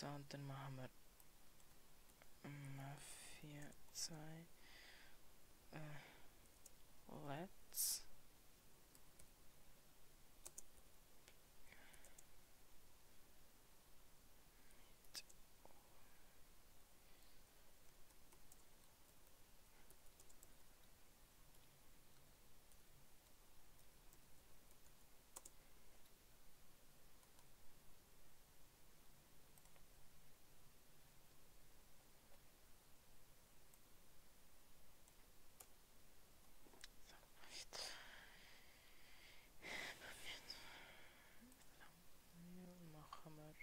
So, und dann machen wir Mafia 2. Let's. Machen wir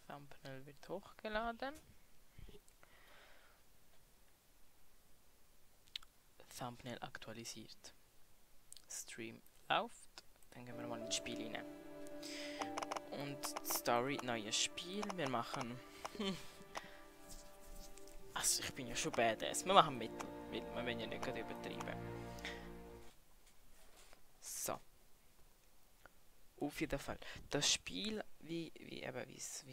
Thumbnail wird hochgeladen. Thumbnail aktualisiert. Stream läuft. Dann gehen wir mal ins Spiel rein. Und Story, neues Spiel. Wir machen. Also, ich bin ja schon badass. Wir machen Mittel. Wir wollen ja nicht gerade übertreiben. So. Auf jeden Fall. Das Spiel, wie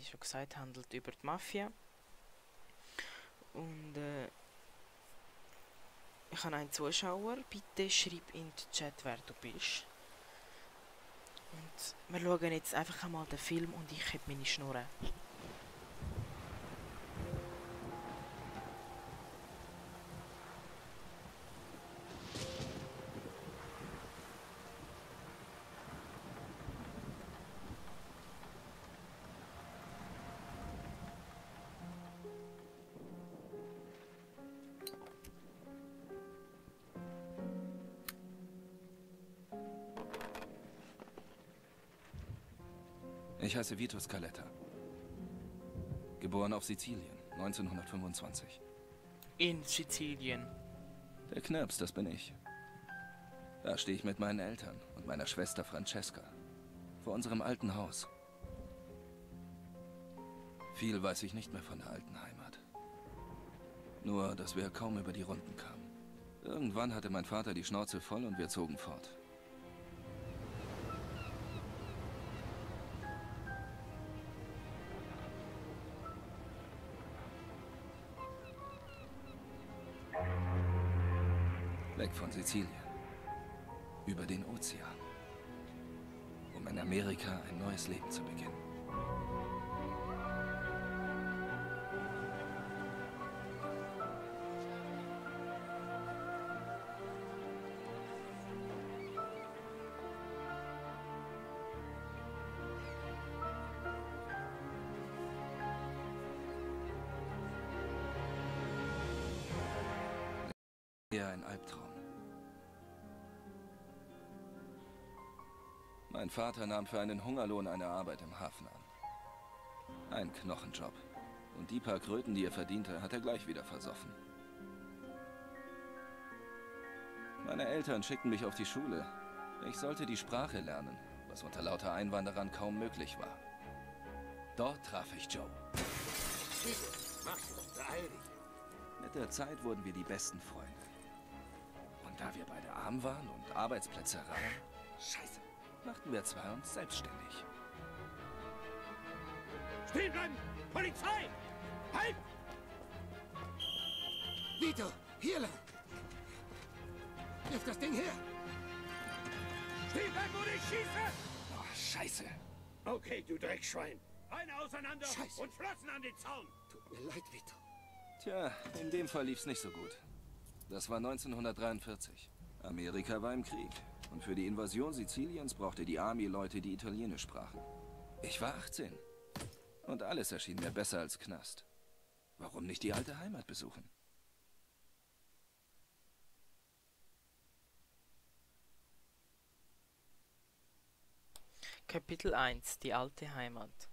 schon gesagt, handelt über die Mafia. Und ich habe einen Zuschauer. Bitte schreib in den Chat, wer du bist. Und wir schauen jetzt einfach einmal den Film und ich heb meine Schnurren. Ich heiße Vito Scaletta. Geboren auf Sizilien, 1925. In Sizilien. Der Knirps, das bin ich. Da stehe ich mit meinen Eltern und meiner Schwester Francesca. Vor unserem alten Haus. Viel weiß ich nicht mehr von der alten Heimat. Nur, dass wir kaum über die Runden kamen. Irgendwann hatte mein Vater die Schnauze voll und wir zogen fort. Weg von Sizilien. Über den Ozean. Um in Amerika ein neues Leben zu beginnen. Eher ein Albtraum. Mein Vater nahm für einen Hungerlohn eine Arbeit im Hafen an. Ein Knochenjob. Und die paar Kröten, die er verdiente, hat er gleich wieder versoffen. Meine Eltern schickten mich auf die Schule. Ich sollte die Sprache lernen, was unter lauter Einwanderern kaum möglich war. Dort traf ich Joe. Mit der Zeit wurden wir die besten Freunde. Und da wir beide arm waren und Arbeitsplätze rahmen, Scheiße, machten wir zwei uns selbstständig. Stehen bleiben! Polizei! Halt! Vito, hier lang! Wirf das Ding her! Stehen bleiben oder ich schieße! Oh, Scheiße. Okay, du Dreckschwein. Beine auseinander Scheiße. und Flossen an den Zaun. Tut mir leid, Vito. Tja, in dem Fall lief's nicht so gut. Das war 1943. Amerika war im Krieg. Und für die Invasion Siziliens brauchte die Army Leute, die Italienisch sprachen. Ich war 18. Und alles erschien mir besser als Knast. Warum nicht die alte Heimat besuchen? Kapitel 1. Die alte Heimat.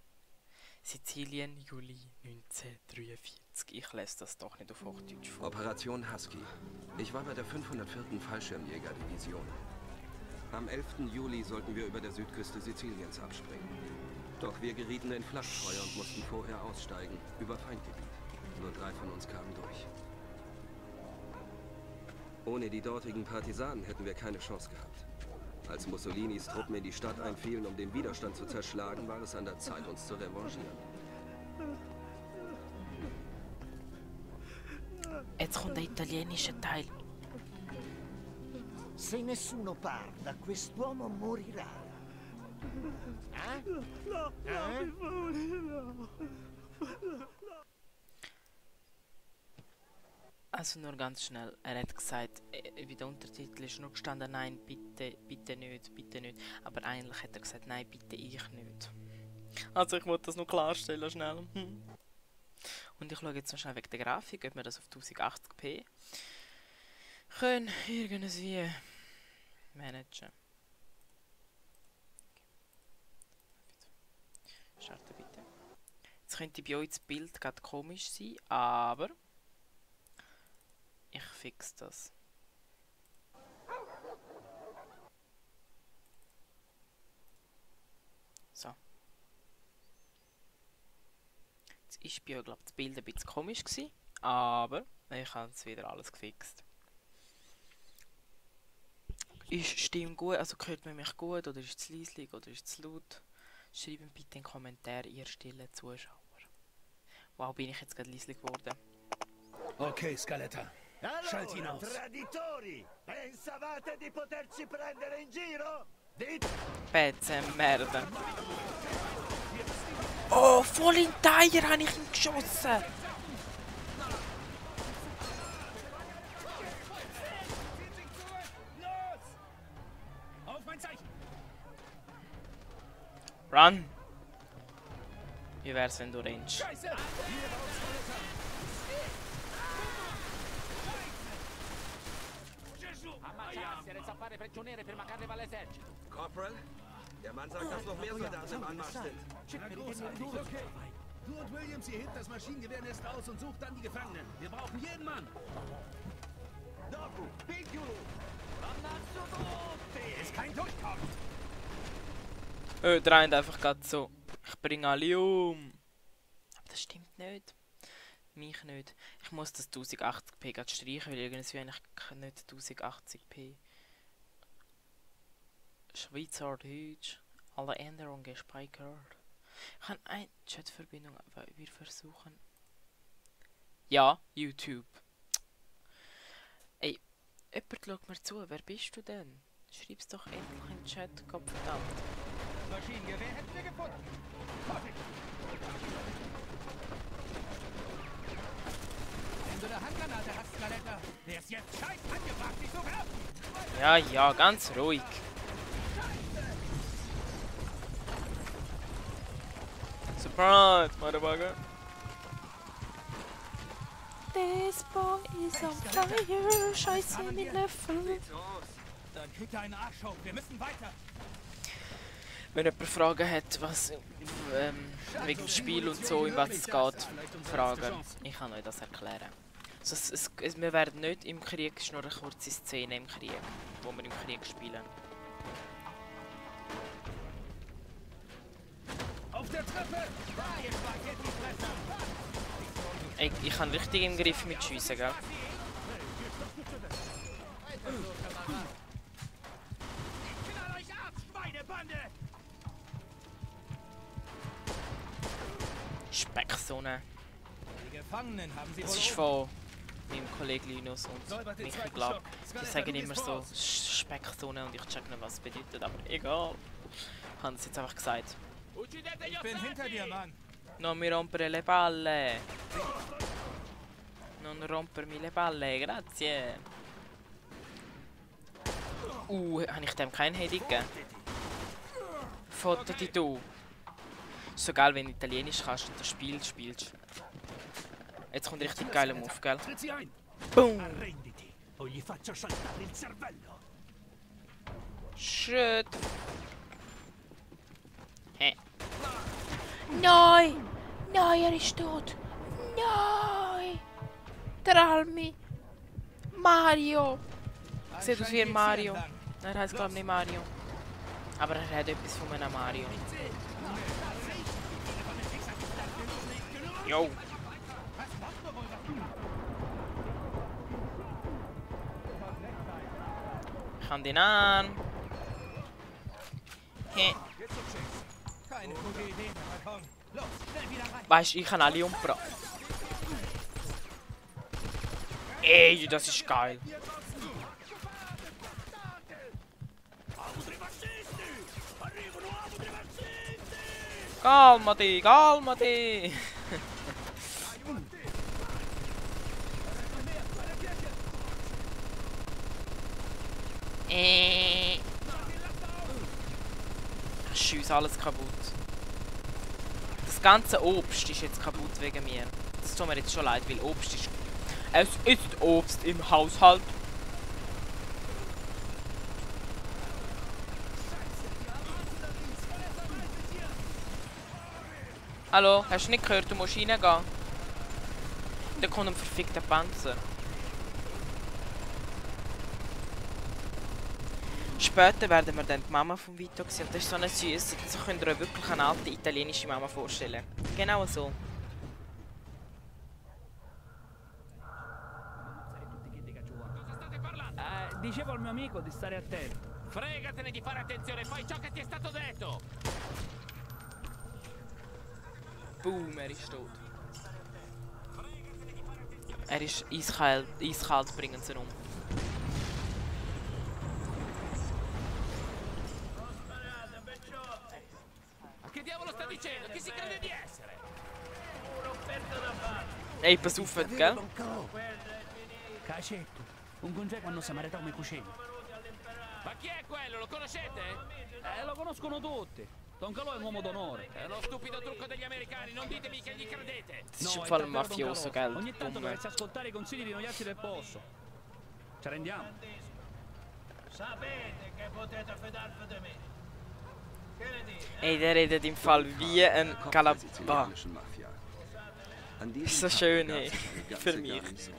Sizilien, Juli 1943. Ich lese das doch nicht auf Hochdeutsch vor. Operation Husky. Ich war bei der 504. Fallschirmjägerdivision. Am 11. Juli sollten wir über der Südküste Siziliens abspringen. Doch wir gerieten in Flachfeuer und mussten vorher aussteigen, über Feindgebiet. Nur 3 von uns kamen durch. Ohne die dortigen Partisanen hätten wir keine Chance gehabt. Als Mussolinis Truppen in die Stadt einfielen, um den Widerstand zu zerschlagen, war es an der Zeit, uns zu revanchieren. Jetzt kommt der italienische Teil. Se nessuno parla, quest'uomo morirà. Also nur ganz schnell, er hat gesagt, wie der Untertitel ist nur gestanden, nein, bitte, bitte nicht, bitte nicht. Aber eigentlich hat er gesagt, nein, bitte ich nicht. Also ich wollte das noch klarstellen, schnell. Und ich schaue jetzt noch schnell wegen der Grafik, ob wir das auf 1080p können irgendwie managen. Starte bitte. Jetzt könnte bei euch das Bild gerade komisch sein, aber ich fix das. So. Jetzt ist bei euch, glaube ich, das Bild ein bisschen komisch gewesen, aber ich habe jetzt wieder alles gefixt. Ist Stimme gut, also hört man mich gut, oder ist es leislich, oder ist es laut? Schreibt bitte in den Kommentaren, ihr stillen Zuschauer. Wow, bin ich jetzt gerade leislich geworden. Okay, Scaletta. Schalt ihn aus. Traditori! Pensavate di poterci prendere in giro? Dite... Pezze Merda. Oh, voll in Teier habe ich ihn geschossen! Auf mein Zeichen! Run! Wie wär's, wenn du rennst? Scheiße! Corporal? Der Mann sagt, dass noch mehr Soldaten im Anmarsch sind. Okay. Du und Williams, ihr hebt das Maschinengewehrnest aus und sucht dann die Gefangenen. Wir brauchen jeden Mann. Dopo, piccolo! Ist kein Durchkommen. Der eine einfach gerade so. Ich bringe alle um. Aber das stimmt nicht. Mich nicht. Ich muss das 1080p gerade streichen, weil irgendwie habe ich nicht 1080p. Schweizerdeutsch. Alle Änderungen gespeichert. Ich habe eine Chatverbindung, aber wir versuchen. Ja, YouTube. Ey, jemand schaut mir zu. Wer bist du denn? Schreib's doch endlich im Chat, Gott verdammt. Maschinengewehr hätten wir gefunden. Vorsicht! Wenn du eine Handgranate hast, Scaletta, wär's jetzt scheiß angebracht, dich zu werfen! Ja, ja, ganz ruhig. Surprise, motherfucker. This boy is on fire. Scheiße, mit Löffel. Dann kriegt er einen Arsch hoch. Wir müssen weiter. Wenn jemand Fragen hat, was wegen dem Spiel und so, um was es geht, fragen. Ich kann euch das erklären. Also wir werden nicht im Krieg, es ist nur eine kurze Szene im Krieg, wo wir im Krieg spielen. Auf der Treppe! Ich habe richtig im Griff mit Schiessen, gell? Knall euch ab, Schweinebande! Specksonne. Die Gefangenen haben sie Das ist von meinem Kollegen Linus und Michi Glab. Die sagen immer so Specksonne und ich check nicht, was es bedeutet, aber egal. Haben sie jetzt einfach gesagt. Ich bin hinter dir, Mann. Non mi rompere le palle. Non rompermi le palle, grazie. Habe ich dem keinen Head gegeben? Fototi du. Ist so geil, wenn du Italienisch kannst und das Spiel spielst. Jetzt kommt richtig geiler Move, gell? Tritt sie ein. Boom! Arrenditi, o gli faccio saltare il cervello. Shit! Hä? Nein! Nein, er ist tot! Nein! Der Almi! Mario! Sieht aus wie ein Mario. Er heißt glaube ich nicht Mario. Aber er hat etwas von einem Mario. Jo! Ich kann den an! Weißt du, ich kann alle umgebracht. Ey, das ist geil. Calmati, calmati. Scheiss, alles kaputt. Das ganze Obst ist jetzt kaputt wegen mir. Das tut mir jetzt schon leid, weil Obst ist... Es ist Obst im Haushalt. Hallo, hast du nicht gehört, du musst reingehen? Da kommt ein verfickter Panzer. Später werden wir dann die Mama von Vito sehen. Und das ist so eine süße. So könnt ihr euch wirklich eine alte italienische Mama vorstellen. Genau so. Dicevo al mio amico di stare attento. Fregatene di fare attenzione, fai ciò che ti è stato detto! Boom, er ist tot. Er ist eiskalt bringen sie um. Ma che diavolo sta dicendo? Chi si crede di essere? Ey, pass auf, gell? Cacetto, un congeco quando samaritano mi cucina. Ma chi è quello? Lo conoscete? Lo conoscono tutti. Don Calò è un uomo d'onore. È uno stupido trucco degli americani, non ditemi che gli credete! Das ist im Fall ein Mafioso, gell? Ogni tanto Dumme. dovresti ascoltare i consigli di noi altri del posto. Ci rendiamo? Sapete che potete fidarvi di me. Che ne dite? Ey, der redet im Fall wie ein Kopf der Galab... sizilianischen Mafia. An diesem Ist so Tag schön, begab hey. sich eine ganze Für mich. Garnison.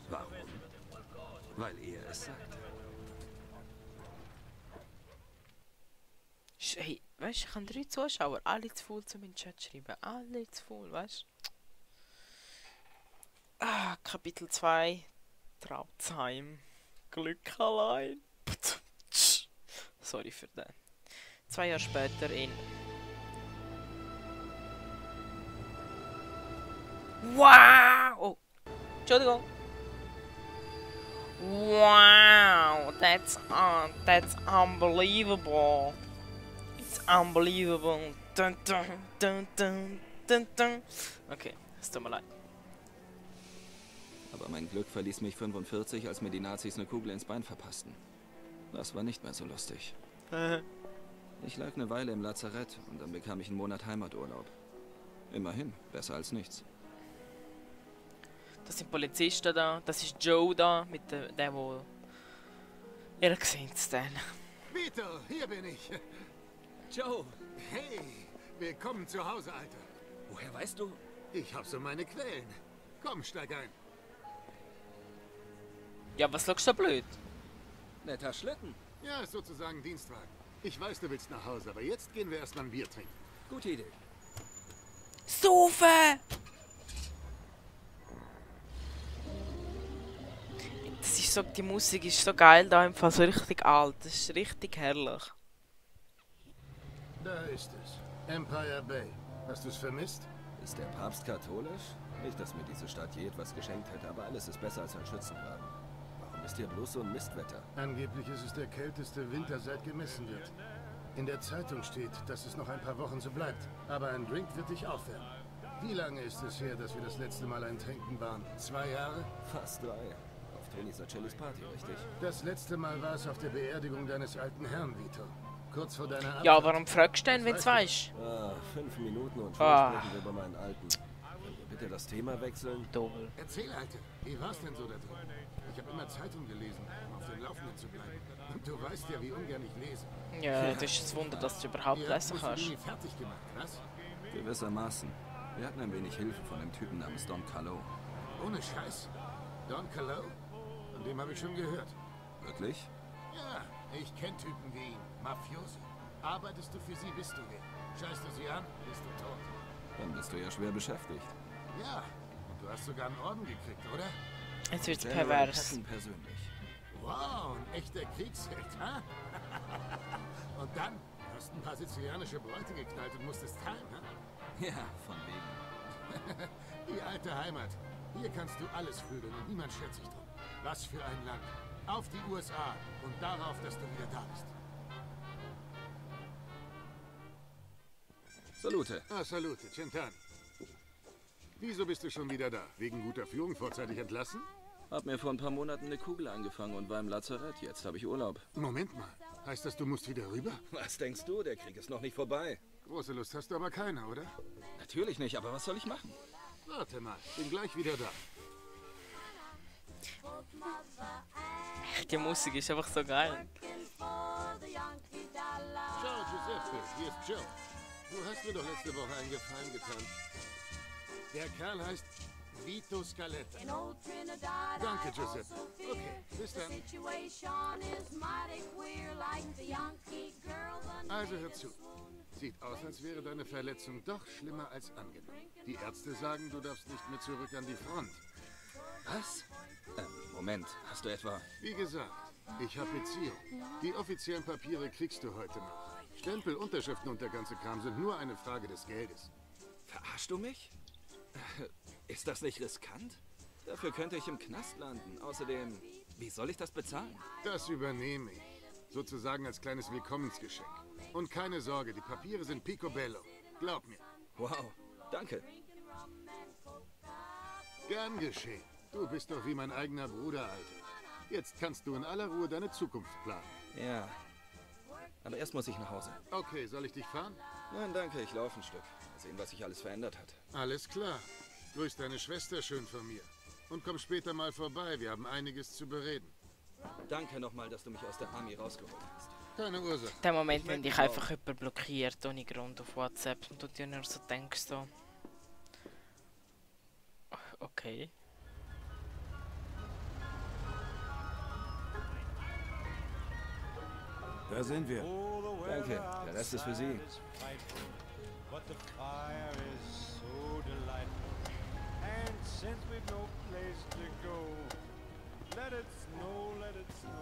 Warum? Weil er es sagte. Hey, weißt du, ich habe 3 Zuschauer. Alle zu faul, um in den Chat zu schreiben. Alle zu faul, weißt du? Ah, Kapitel 2. Trauzheim. Glück allein. Sorry für den. 2 Jahre später in... Wow! Oh, Entschuldigung. Wow, that's unbelievable. It's unbelievable. Dun, dun, dun, dun, dun, dun. Okay, es tut mir leid. Aber mein Glück verließ mich 45, als mir die Nazis eine Kugel ins Bein verpassten. Das war nicht mehr so lustig. Ich lag eine Weile im Lazarett und dann bekam ich einen Monat Heimaturlaub. Immerhin, besser als nichts. Das sind Polizisten da, das ist Joe da, mit der wo... Ihr seht es dann. Vito, hier bin ich. Joe, Hey, willkommen zu Hause, Alter. woher weißt du? Ich hab so meine Quellen. Komm, steig ein. Ja, was sagst du so blöd? Netter Schlitten. Ja, ist sozusagen Dienstwagen. Ich weiß, du willst nach Hause, aber jetzt gehen wir erstmal ein Bier trinken. Gute Idee. Saufen! Das ist so, die Musik ist so geil da, im Fall so richtig alt. Das ist richtig herrlich. Da ist es. Empire Bay. Hast du es vermisst? Ist der Papst katholisch? Nicht, dass mir diese Stadt je etwas geschenkt hätte, aber alles ist besser als ein Schützengraben. Warum ist hier bloß so ein Mistwetter? Angeblich ist es der kälteste Winter, seit gemessen wird. In der Zeitung steht, dass es noch ein paar Wochen so bleibt. Aber ein Drink wird dich aufwärmen. Wie lange ist es her, dass wir das letzte Mal ein Trinken waren? 2 Jahre? Fast 3. Auf Tony Sacellis Party, richtig? Das letzte Mal war es auf der Beerdigung deines alten Herrn, Vito. Kurz vor deiner Abfahrt. Ja, warum fragst du denn, wenn du weißt? Ah, 5 Minuten und schon Ah. sprechen wir über meinen Alten. Können wir bitte das Thema wechseln? Doppel. Erzähl, Alter. Wie war's denn so da drin? Ich habe immer Zeitung gelesen, um auf dem Laufenden zu bleiben. Und du weißt ja, wie ungern ich lese. Ja, das ist ein Wunder, dass du überhaupt Ihr habt lesen kannst. Mussolini fertig gemacht, was? Gewissermaßen. Wir hatten ein wenig Hilfe von einem Typen namens Don Calò. Ohne Scheiß. Don Calò? Von dem habe ich schon gehört. Wirklich? Ja, ich kenne Typen wie ihn. Mafiosi. Arbeitest du für sie, bist du wer. Scheißt du sie an, bist du tot. Dann bist du ja schwer beschäftigt. Ja, und du hast sogar einen Orden gekriegt, oder? Jetzt wird's General pervers. Patton persönlich. Wow, ein echter Kriegsheld, ha? Und dann hast ein paar sizilianische Bräute geknallt und musstest teilen, ne? Ja, von wegen. Die alte Heimat. Hier kannst du alles fühlen und niemand schert sich drum. Was für ein Land. Auf die USA und darauf, dass du wieder da bist. Salute. Ah, salute, Centani. Wieso bist du schon wieder da? Wegen guter Führung vorzeitig entlassen? Hab mir vor ein paar Monaten eine Kugel angefangen und war im Lazarett. Jetzt habe ich Urlaub. Moment mal. Heißt das, du musst wieder rüber? Was denkst du? Der Krieg ist noch nicht vorbei. Große Lust hast du aber keine, oder? Natürlich nicht, aber was soll ich machen? Warte mal, bin gleich wieder da. Die Musik ist einfach so geil. Ciao, Giuseppe. Hier ist Joe. Du hast mir doch letzte Woche einen Gefallen getan. Der Kerl heißt Vito Scaletta. Danke, Giuseppe. Okay, bis dann. Also hör zu. Sieht aus, als wäre deine Verletzung doch schlimmer als angenommen. Die Ärzte sagen, du darfst nicht mehr zurück an die Front. Was? Moment, hast du etwa... Wie gesagt, ich habe Beziehung. Die offiziellen Papiere kriegst du heute noch. Stempel, Unterschriften und der ganze Kram sind nur eine Frage des Geldes. Verarschst du mich? Ist das nicht riskant? Dafür könnte ich im Knast landen. Außerdem, wie soll ich das bezahlen? Das übernehme ich. Sozusagen als kleines Willkommensgeschenk. Und keine Sorge, die Papiere sind picobello. Glaub mir. Wow, danke. Gern geschehen. Du bist doch wie mein eigener Bruder, Alter. Jetzt kannst du in aller Ruhe deine Zukunft planen. Ja. Aber erst muss ich nach Hause. Okay, soll ich dich fahren? Nein, danke, ich laufe ein Stück. Mal sehen, was sich alles verändert hat. Alles klar. Grüß deine Schwester schön von mir. Und komm später mal vorbei, wir haben einiges zu bereden. Danke nochmal, dass du mich aus der Army rausgeholt hast. Keine Ursache. In dem Moment, wenn dich einfach jemand blockiert, ohne Grund auf WhatsApp, und du dir nur so denkst, so... Okay. Da sind wir. Danke, der Rest ist für Sie.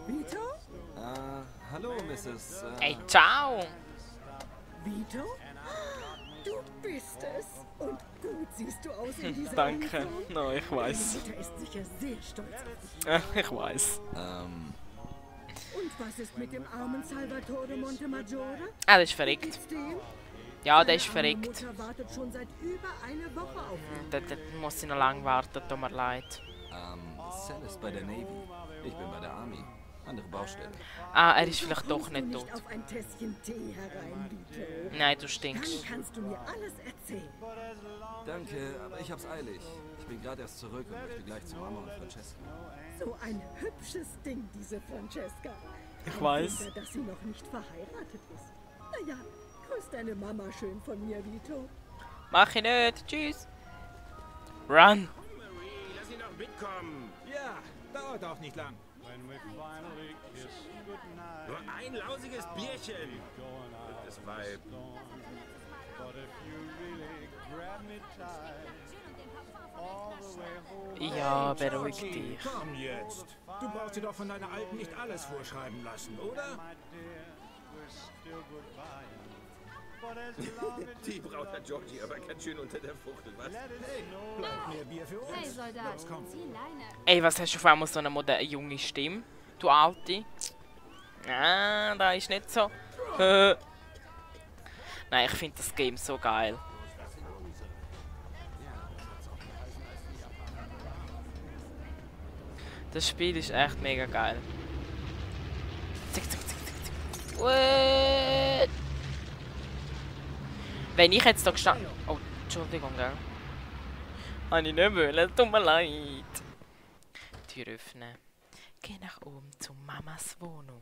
Vito? Hallo, Mrs. Ey, ciao! Vito? Du bist es. Und gut siehst du aus in dieser Danke. Uniform. No, ich Deine weiß. Mutter ist sicher sehr stolz auf dich. Ich weiß. Und was ist mit dem armen Salvatore Montemaggiore? Ah, der ist Wie verreckt. geht's dem? Ja, der ist Seine arme verreckt. Mutter wartet schon seit über einer Woche auf ihn. Da muss ich noch lange warten, tut mir leid. Sal ist bei der Navy. Ich bin bei der Army. Andere Baustelle. Ah, er ist vielleicht doch Kommst du nicht tot. auf ein Tässchen Tee herein, Vito? Nein, du Dann stinkst. kannst du mir alles erzählen. Danke, aber ich hab's eilig. Ich bin gerade erst zurück und möchte gleich zu Mama und Francesca. So ein hübsches Ding, diese Francesca. Ich Kein weiß. Wunder, dass sie noch nicht verheiratet ist. Naja, grüß deine Mama schön von mir, Vito. Mach ich nicht. Tschüss. Run. Lass ihn doch mitkommen. Ja, dauert auch nicht lang. Nur ein lausiges Bierchen. Das Weib. Ja, beruhig dich. Komm jetzt. Du brauchst dir doch von deiner Alten nicht alles vorschreiben lassen, oder? Die Braut hat Georgie aber ganz schön unter der Fuchtel, was? Hey, bleibt mehr Bier für uns. Hey Soldat, zieh Leine. Ey, was hast du auf einmal so eine junge Stimme? Du Alte? Ah, da ist nicht so. Nein, ich finde das Game so geil. Das Spiel ist echt mega geil. Zick, zick, zick, zick, zick. What? Wenn ich jetzt da gestanden... Oh, Entschuldigung, gell? Habe ich nicht wollen, tut mir leid. Tür öffnen. Geh nach oben zu Mamas Wohnung.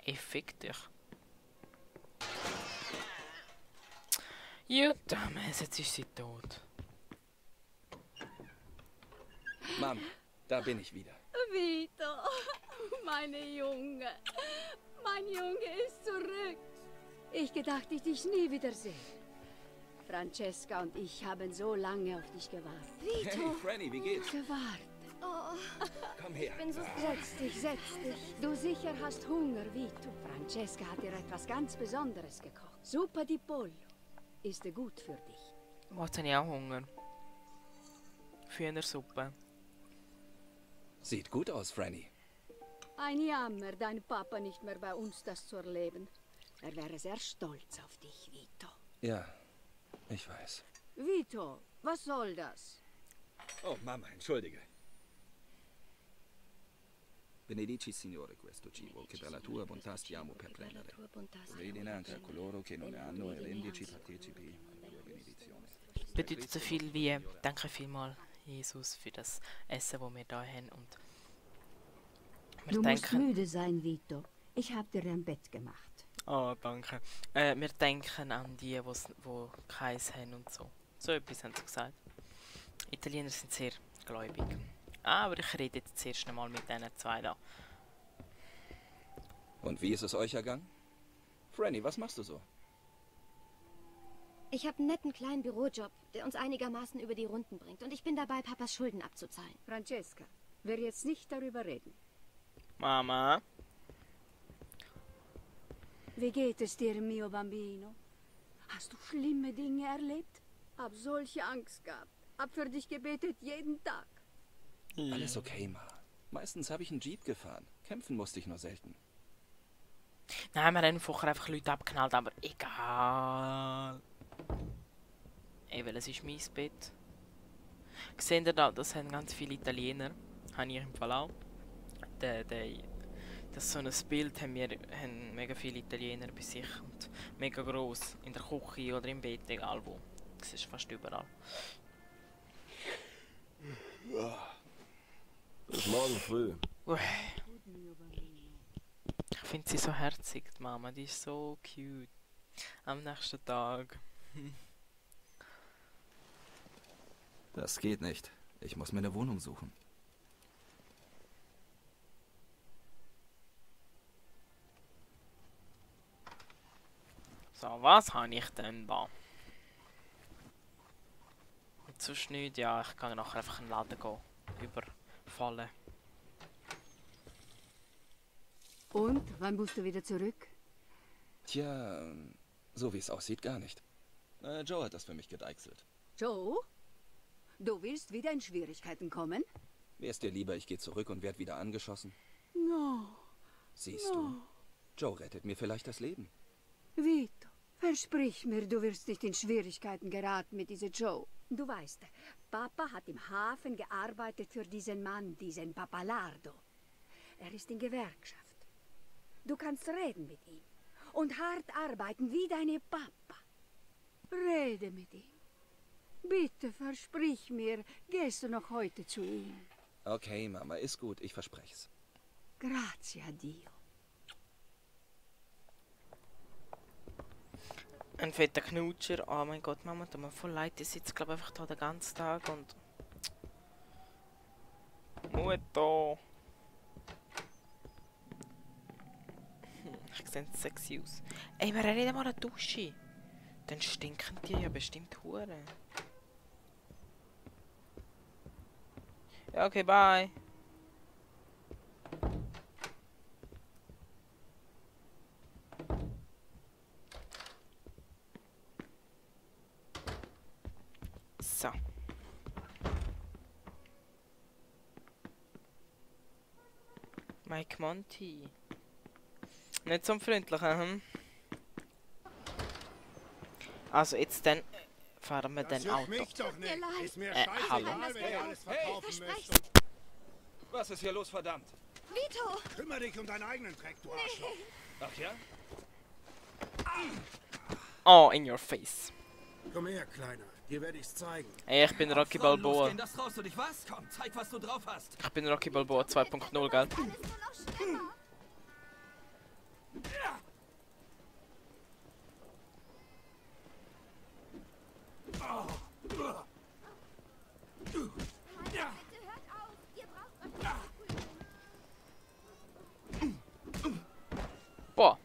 Ey, fick dich. Ja, damals, jetzt ist sie tot. Mom, da bin ich wieder. Vito, meine Junge. Mein Junge ist zurück. Ich gedacht, ich dich nie wiedersehe. Francesca und ich haben so lange auf dich gewartet. Hey, Franny, wie geht's? Gewartet. Oh, Komm her. ich bin so... Setz dich, setz dich. Du sicher hast Hunger, Vito. Francesca hat dir etwas ganz Besonderes gekocht. Super di pollo. Ist gut für dich. Jetzt habe ich auch Hunger. Hühnersuppe. Sieht gut aus, Franny. Ein Jammer, dein Papa nicht mehr bei uns das zu erleben. Er wäre sehr stolz auf dich, Vito. Ja, ich weiß. Vito, was soll das? Oh, Mama, entschuldige. Benedici Signore questo cibo, che per la tua bontà stiamo per prendere. Ordina anche a coloro che non ne hanno e rendici partecipi alla tua benedizione. Bedeutet so viel wie danke vielmals, Jesus, für das Essen, das wir hier haben. Und wir Du musst denken, müde sein, Vito. Ich habe dir ein Bett gemacht. oh, danke. Wir denken an die, die keins haben und so. So etwas haben sie gesagt. Italiener sind sehr gläubig. Aber ich rede jetzt zuerst einmal mit diesen zwei da. Und wie ist es euch ergangen? Franny, was machst du so? Ich habe einen netten kleinen Bürojob, der uns einigermaßen über die Runden bringt. Und ich bin dabei, Papas Schulden abzuzahlen. Francesca, wir jetzt nicht darüber reden. Mama? Wie geht es dir, mio bambino? Hast du schlimme Dinge erlebt? Hab solche Angst gehabt. Hab für dich gebetet jeden Tag. Alles okay, Ma. Meistens habe ich einen Jeep gefahren. Kämpfen musste ich nur selten. Nein, wir haben vorher einfach Leute abgeknallt, aber egal. Ey, welches ist mein Bett? Seht ihr da, das haben ganz viele Italiener. Habe ich im Fall auch. Das ist so ein Bild, haben mega viele Italiener bei sich. Und mega gross. In der Küche oder im Bett, egal wo. Das ist fast überall. Bis morgen früh. Ich finde sie so herzig, die Mama. Die ist so cute. Am nächsten Tag. Das geht nicht. Ich muss mir eine Wohnung suchen. So, was habe ich denn da? Und sonst nicht, ja, ich kann nachher einfach in den Laden gehen. Überfallen. Und, wann musst du wieder zurück? Tja, so wie es aussieht, gar nicht. Joe hat das für mich gedeichselt. Joe? Du willst wieder in Schwierigkeiten kommen? Wär's dir lieber, ich gehe zurück und werde wieder angeschossen? No. Siehst du, Joe rettet mir vielleicht das Leben. Vito, versprich mir, du wirst nicht in Schwierigkeiten geraten mit dieser Joe. Du weißt, Papa hat im Hafen gearbeitet für diesen Mann, diesen Papalardo. Er ist in Gewerkschaft. Du kannst reden mit ihm und hart arbeiten wie deine Papa. Rede mit ihm. Bitte versprich mir, gehst du noch heute zu ihm? Okay, Mama, ist gut, ich versprech's. Grazie a Dio. Ein fetter Knutscher. Oh mein Gott, Mama, tut mir voll leid. Ich sitze, glaube ich, einfach da den ganzen Tag und... Mutter! Ich sehe sexy aus. Ey, wir haben nicht einmal eine Dusche. Dann stinken die ja bestimmt hure. Ja, okay, bye. So. Mike Monty. Nicht so freundlich, hm? Also jetzt dann fahren wir dann Auto. Mich doch nicht. Ist mir hallo. scheißegal, wenn ihr alles verkaufen müsst. Was ist hier los, verdammt? Vito! Kümmere dich um deinen eigenen Dreck, du Arschloch. Ach ja? Oh, in your face. Komm her, Kleiner. Dir werde ich's zeigen. Ey, ich bin Rocky Balboa. Das traust du dich was? Komm, zeig, was du drauf hast. Ich bin Rocky Balboa 2.0, gell? Boah.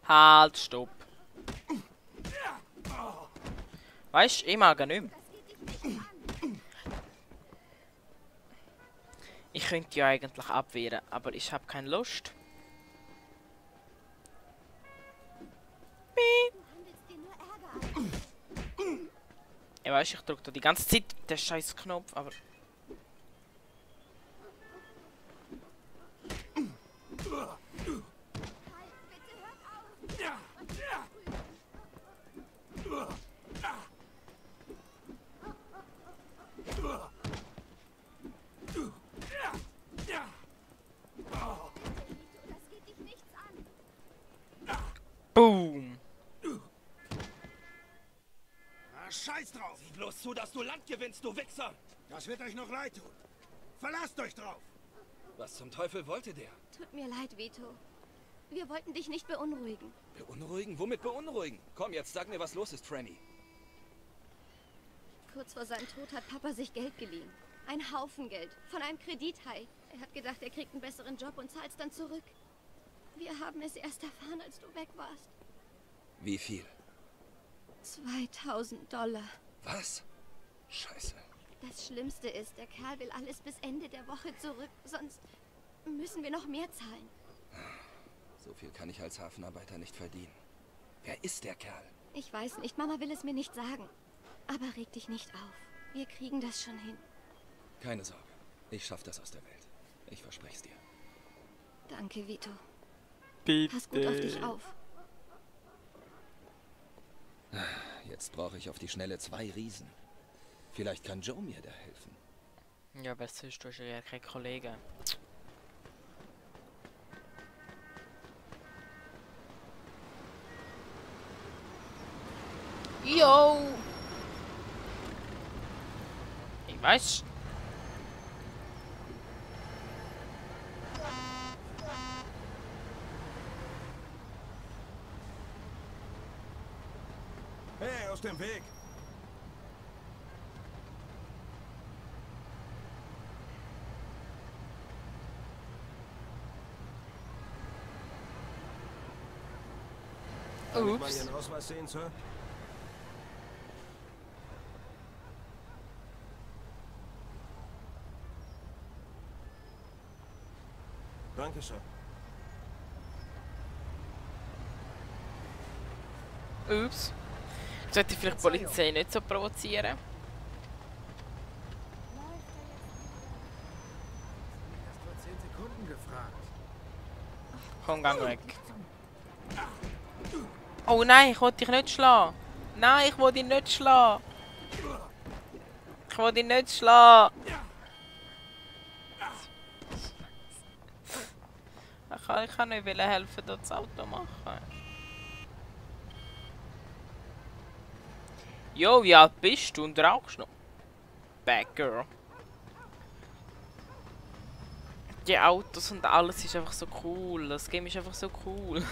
Halt, stopp. Weißt du, ich mag ihn nicht mehr. Ich könnte ja eigentlich abwehren, aber ich habe keine Lust. Ich weiß, ich drücke da die ganze Zeit den scheiß Knopf, aber... Boom! Scheiß drauf! Sieh bloß zu, dass du Land gewinnst, du Wichser! Das wird euch noch leid tun. Verlasst euch drauf! Was zum Teufel wollte der? Tut mir leid, Vito. Wir wollten dich nicht beunruhigen. Beunruhigen? Womit beunruhigen? Komm, jetzt sag mir, was los ist, Franny. Kurz vor seinem Tod hat Papa sich Geld geliehen. Ein Haufen Geld. Von einem Kredithai. Er hat gedacht, er kriegt einen besseren Job und zahlt es dann zurück. Wir haben es erst erfahren, als du weg warst. Wie viel? $2000. Was? Scheiße. Das Schlimmste ist, der Kerl will alles bis Ende der Woche zurück, sonst müssen wir noch mehr zahlen. So viel kann ich als Hafenarbeiter nicht verdienen. Wer ist der Kerl? Ich weiß nicht, Mama will es mir nicht sagen. Aber reg dich nicht auf. Wir kriegen das schon hin. Keine Sorge. Ich schaff das aus der Welt. Ich verspreche es dir. Danke, Vito. Bitte. Pass gut auf dich auf. Jetzt brauche ich auf die Schnelle 2 Riesen. Vielleicht kann Joe mir da helfen. Ja, aber sonst du ja kein Kollege. Yo! Ich weiß. Hey, aus dem Weg! Kann ich mal Ihren Ausweis sehen, Sir? Danke, Sir. Ups. Sollte ich vielleicht die Polizei nicht so provozieren? Erst vor 10 Sekunden gefragt. Komm, gang weg. Oh nein, ich wollte dich nicht schlagen. Nein, ich wollte dich nicht schlagen. Ich wollte dich nicht schlagen. Ich kann nicht helfen, dort das Auto machen. Jo, wie alt bist du und rauchst noch? Bad Girl. Die Autos und alles ist einfach so cool. Das Game ist einfach so cool.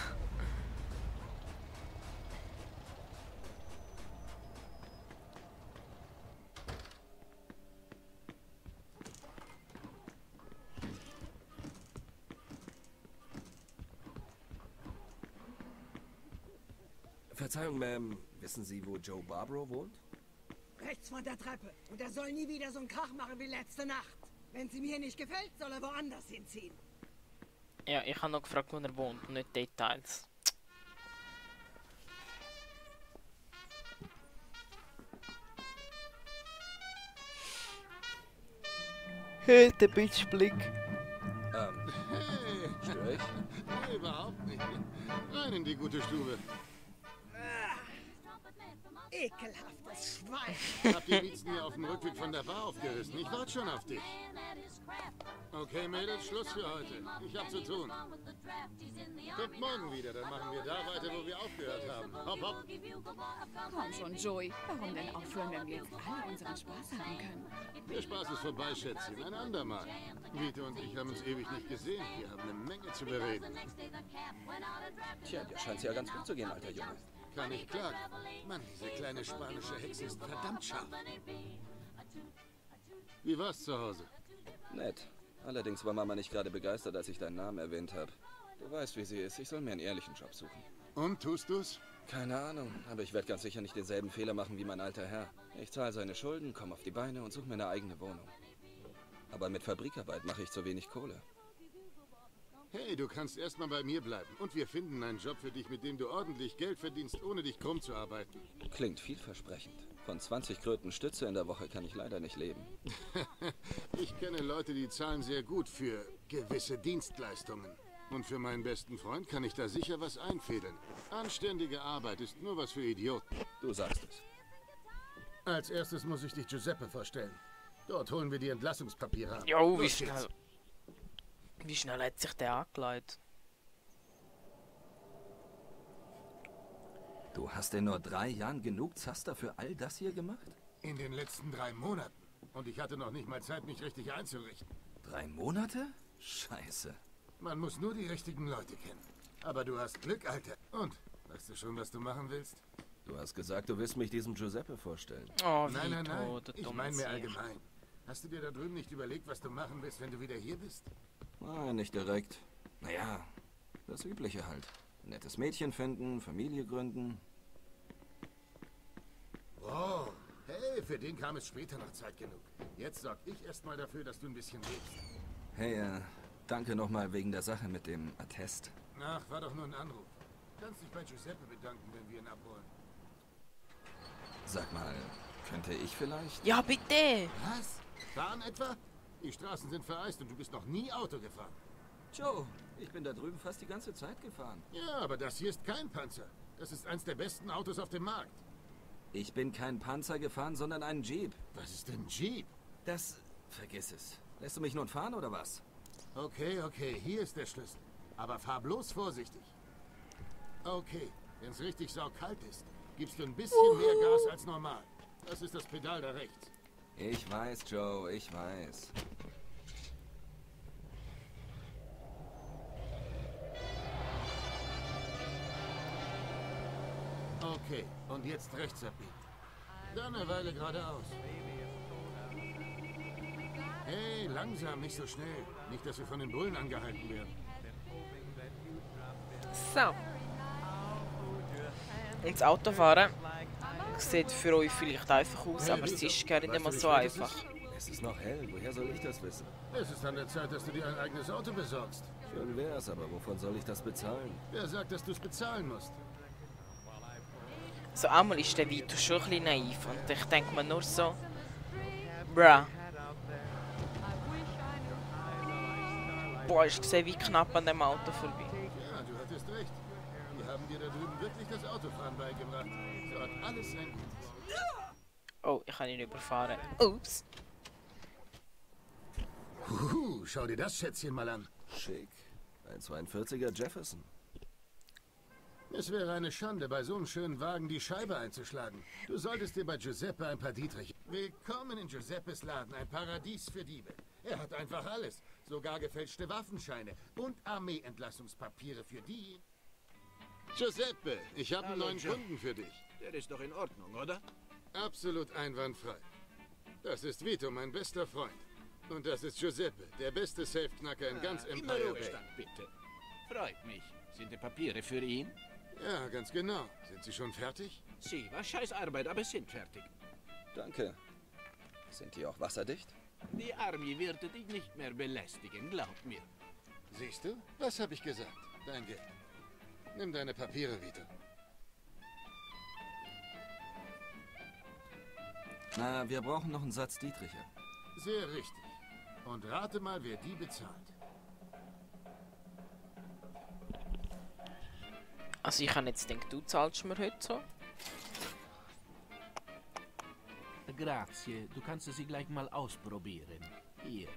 Verzeihung, Ma'am. Wissen Sie, wo Joe Barbaro wohnt? Rechts von der Treppe. Und er soll nie wieder so einen Krach machen wie letzte Nacht. Wenn es ihm hier nicht gefällt, soll er woanders hinziehen. Ja, ich habe noch gefragt, wo er wohnt und nicht Details. Hey, der Blitzblick. Störe ich? Nee, überhaupt nicht. Rein in die gute Stube. Ekelhaftes Schwein. Hab die Liebsten hier auf dem Rückweg von der Bar aufgerissen. Ich warte schon auf dich. Okay, Mädels, Schluss für heute. Ich hab zu tun. Kommt morgen wieder, dann machen wir da weiter, wo wir aufgehört haben. Hopp, hopp. Komm schon, Joey. Warum denn aufhören, wenn wir jetzt alle unseren Spaß haben können? Der Spaß ist vorbei, Schätzchen. Ein andermal. Vito und ich haben uns ewig nicht gesehen. Wir haben eine Menge zu bereden. Tja, dir scheint's ja ganz gut zu gehen, alter Junge. Kann ich klagen. Mann, diese kleine spanische Hexe ist verdammt scharf. Wie war's zu Hause? Nett. Allerdings war Mama nicht gerade begeistert, als ich deinen Namen erwähnt habe. Du weißt, wie sie ist. Ich soll mir einen ehrlichen Job suchen. Und, tust du's? Keine Ahnung, aber ich werde ganz sicher nicht denselben Fehler machen wie mein alter Herr. Ich zahle seine Schulden, komme auf die Beine und suche mir eine eigene Wohnung. aber mit Fabrikarbeit mache ich zu wenig Kohle. Hey, du kannst erstmal bei mir bleiben. Und wir finden einen Job für dich, mit dem du ordentlich Geld verdienst, ohne dich krumm zu arbeiten. Klingt vielversprechend. Von 20 Kröten Stütze in der Woche kann ich leider nicht leben. Ich kenne Leute, die zahlen sehr gut für gewisse Dienstleistungen. Und für meinen besten Freund kann ich da sicher was einfädeln. Anständige Arbeit ist nur was für Idioten. Du sagst es. Als erstes muss ich dich Giuseppe vorstellen. Dort holen wir die Entlassungspapiere ab. Jo, wie schnell. Wie schnell hat sich der angelegt? Du hast in nur 3 Jahren genug Zaster für all das hier gemacht? In den letzten 3 Monaten. Und ich hatte noch nicht mal Zeit, mich richtig einzurichten. 3 Monate? Scheiße. Man muss nur die richtigen Leute kennen. Aber du hast Glück, Alter. Und, weißt du schon, was du machen willst? Du hast gesagt, du willst mich diesem Giuseppe vorstellen. Oh, nein, nein, nein. Vito, Ich meine mir allgemein. Hast du dir da drüben nicht überlegt, was du machen willst, wenn du wieder hier bist? Nein, nicht direkt. Naja, das Übliche halt. Nettes Mädchen finden, Familie gründen. Wow. Hey, für den kam es später noch Zeit genug. Jetzt sorg ich erstmal dafür, dass du ein bisschen lebst. Hey, danke nochmal wegen der Sache mit dem Attest. Ach, war doch nur ein Anruf. Kannst dich bei Giuseppe bedanken, wenn wir ihn abholen. Sag mal, könnte ich vielleicht... Ja, bitte! Was? Fahren etwa? Die Straßen sind vereist und du bist noch nie Auto gefahren. Joe, ich bin da drüben fast die ganze Zeit gefahren. Ja, aber das hier ist kein Panzer. Das ist eins der besten Autos auf dem Markt. Ich bin kein Panzer gefahren, sondern einen Jeep. Was ist denn Jeep? Das... Vergiss es. Lässt du mich nun fahren oder was? Okay, okay, hier ist der Schlüssel. Aber fahr bloß vorsichtig. Okay, wenn es richtig saukalt ist, gibst du ein bisschen mehr Gas als normal. Das ist das Pedal da rechts. Ich weiß, Joe, ich weiß. Okay, und jetzt rechts abbiegen. Dann eine Weile geradeaus. Hey, langsam, nicht so schnell. Nicht, dass wir von den Bullen angehalten werden. So. Und das Autofahren sieht für euch vielleicht einfach aus, aber es ist gar nicht immer so einfach. Es ist noch hell, woher soll ich das wissen? Es ist an der Zeit, dass du dir ein eigenes Auto besorgst. Schön wär's, aber wovon soll ich das bezahlen? Wer sagt, dass du es bezahlen musst? So einmal ist der Vito schon ein bisschen naiv und ich denke mir nur so, bruh. Boah, ich sehe wie knapp an dem Auto vorbei. Ja, du hattest recht. Die haben dir da drüben wirklich das Autofahren beigebracht. So hat alles sein Gutes. Oh, ich kann ihn überfahren. Ups. Schau dir das Schätzchen mal an. Schick. Ein 42er Jefferson. Es wäre eine Schande, bei so einem schönen Wagen die Scheibe einzuschlagen. Du solltest dir bei Giuseppe ein paar Dietrich... Willkommen in Giuseppes Laden, ein Paradies für Diebe. Er hat einfach alles, sogar gefälschte Waffenscheine und Armeeentlassungspapiere für die... Giuseppe, ich habe einen neuen Kunden für dich. Der ist doch in Ordnung, oder? Absolut einwandfrei. Das ist Vito, mein bester Freund. Und das ist Giuseppe, der beste Safeknacker in ganz Empire Bay. Bitte. Freut mich. Sind die Papiere für ihn? Ja, ganz genau. Sind Sie schon fertig? Sie, war scheiß Arbeit, aber sind fertig. Danke. Sind die auch wasserdicht? Die Armee wird dich nicht mehr belästigen, glaub mir. Siehst du? Was habe ich gesagt? Dein Geld. Nimm deine Papiere, Vito. Na, wir brauchen noch einen Satz Dietriche. Sehr richtig. Und rate mal, wer die bezahlt. Also ich habe jetzt gedacht, du zahlst mir heute so. Grazie, du kannst sie gleich mal ausprobieren. Hier,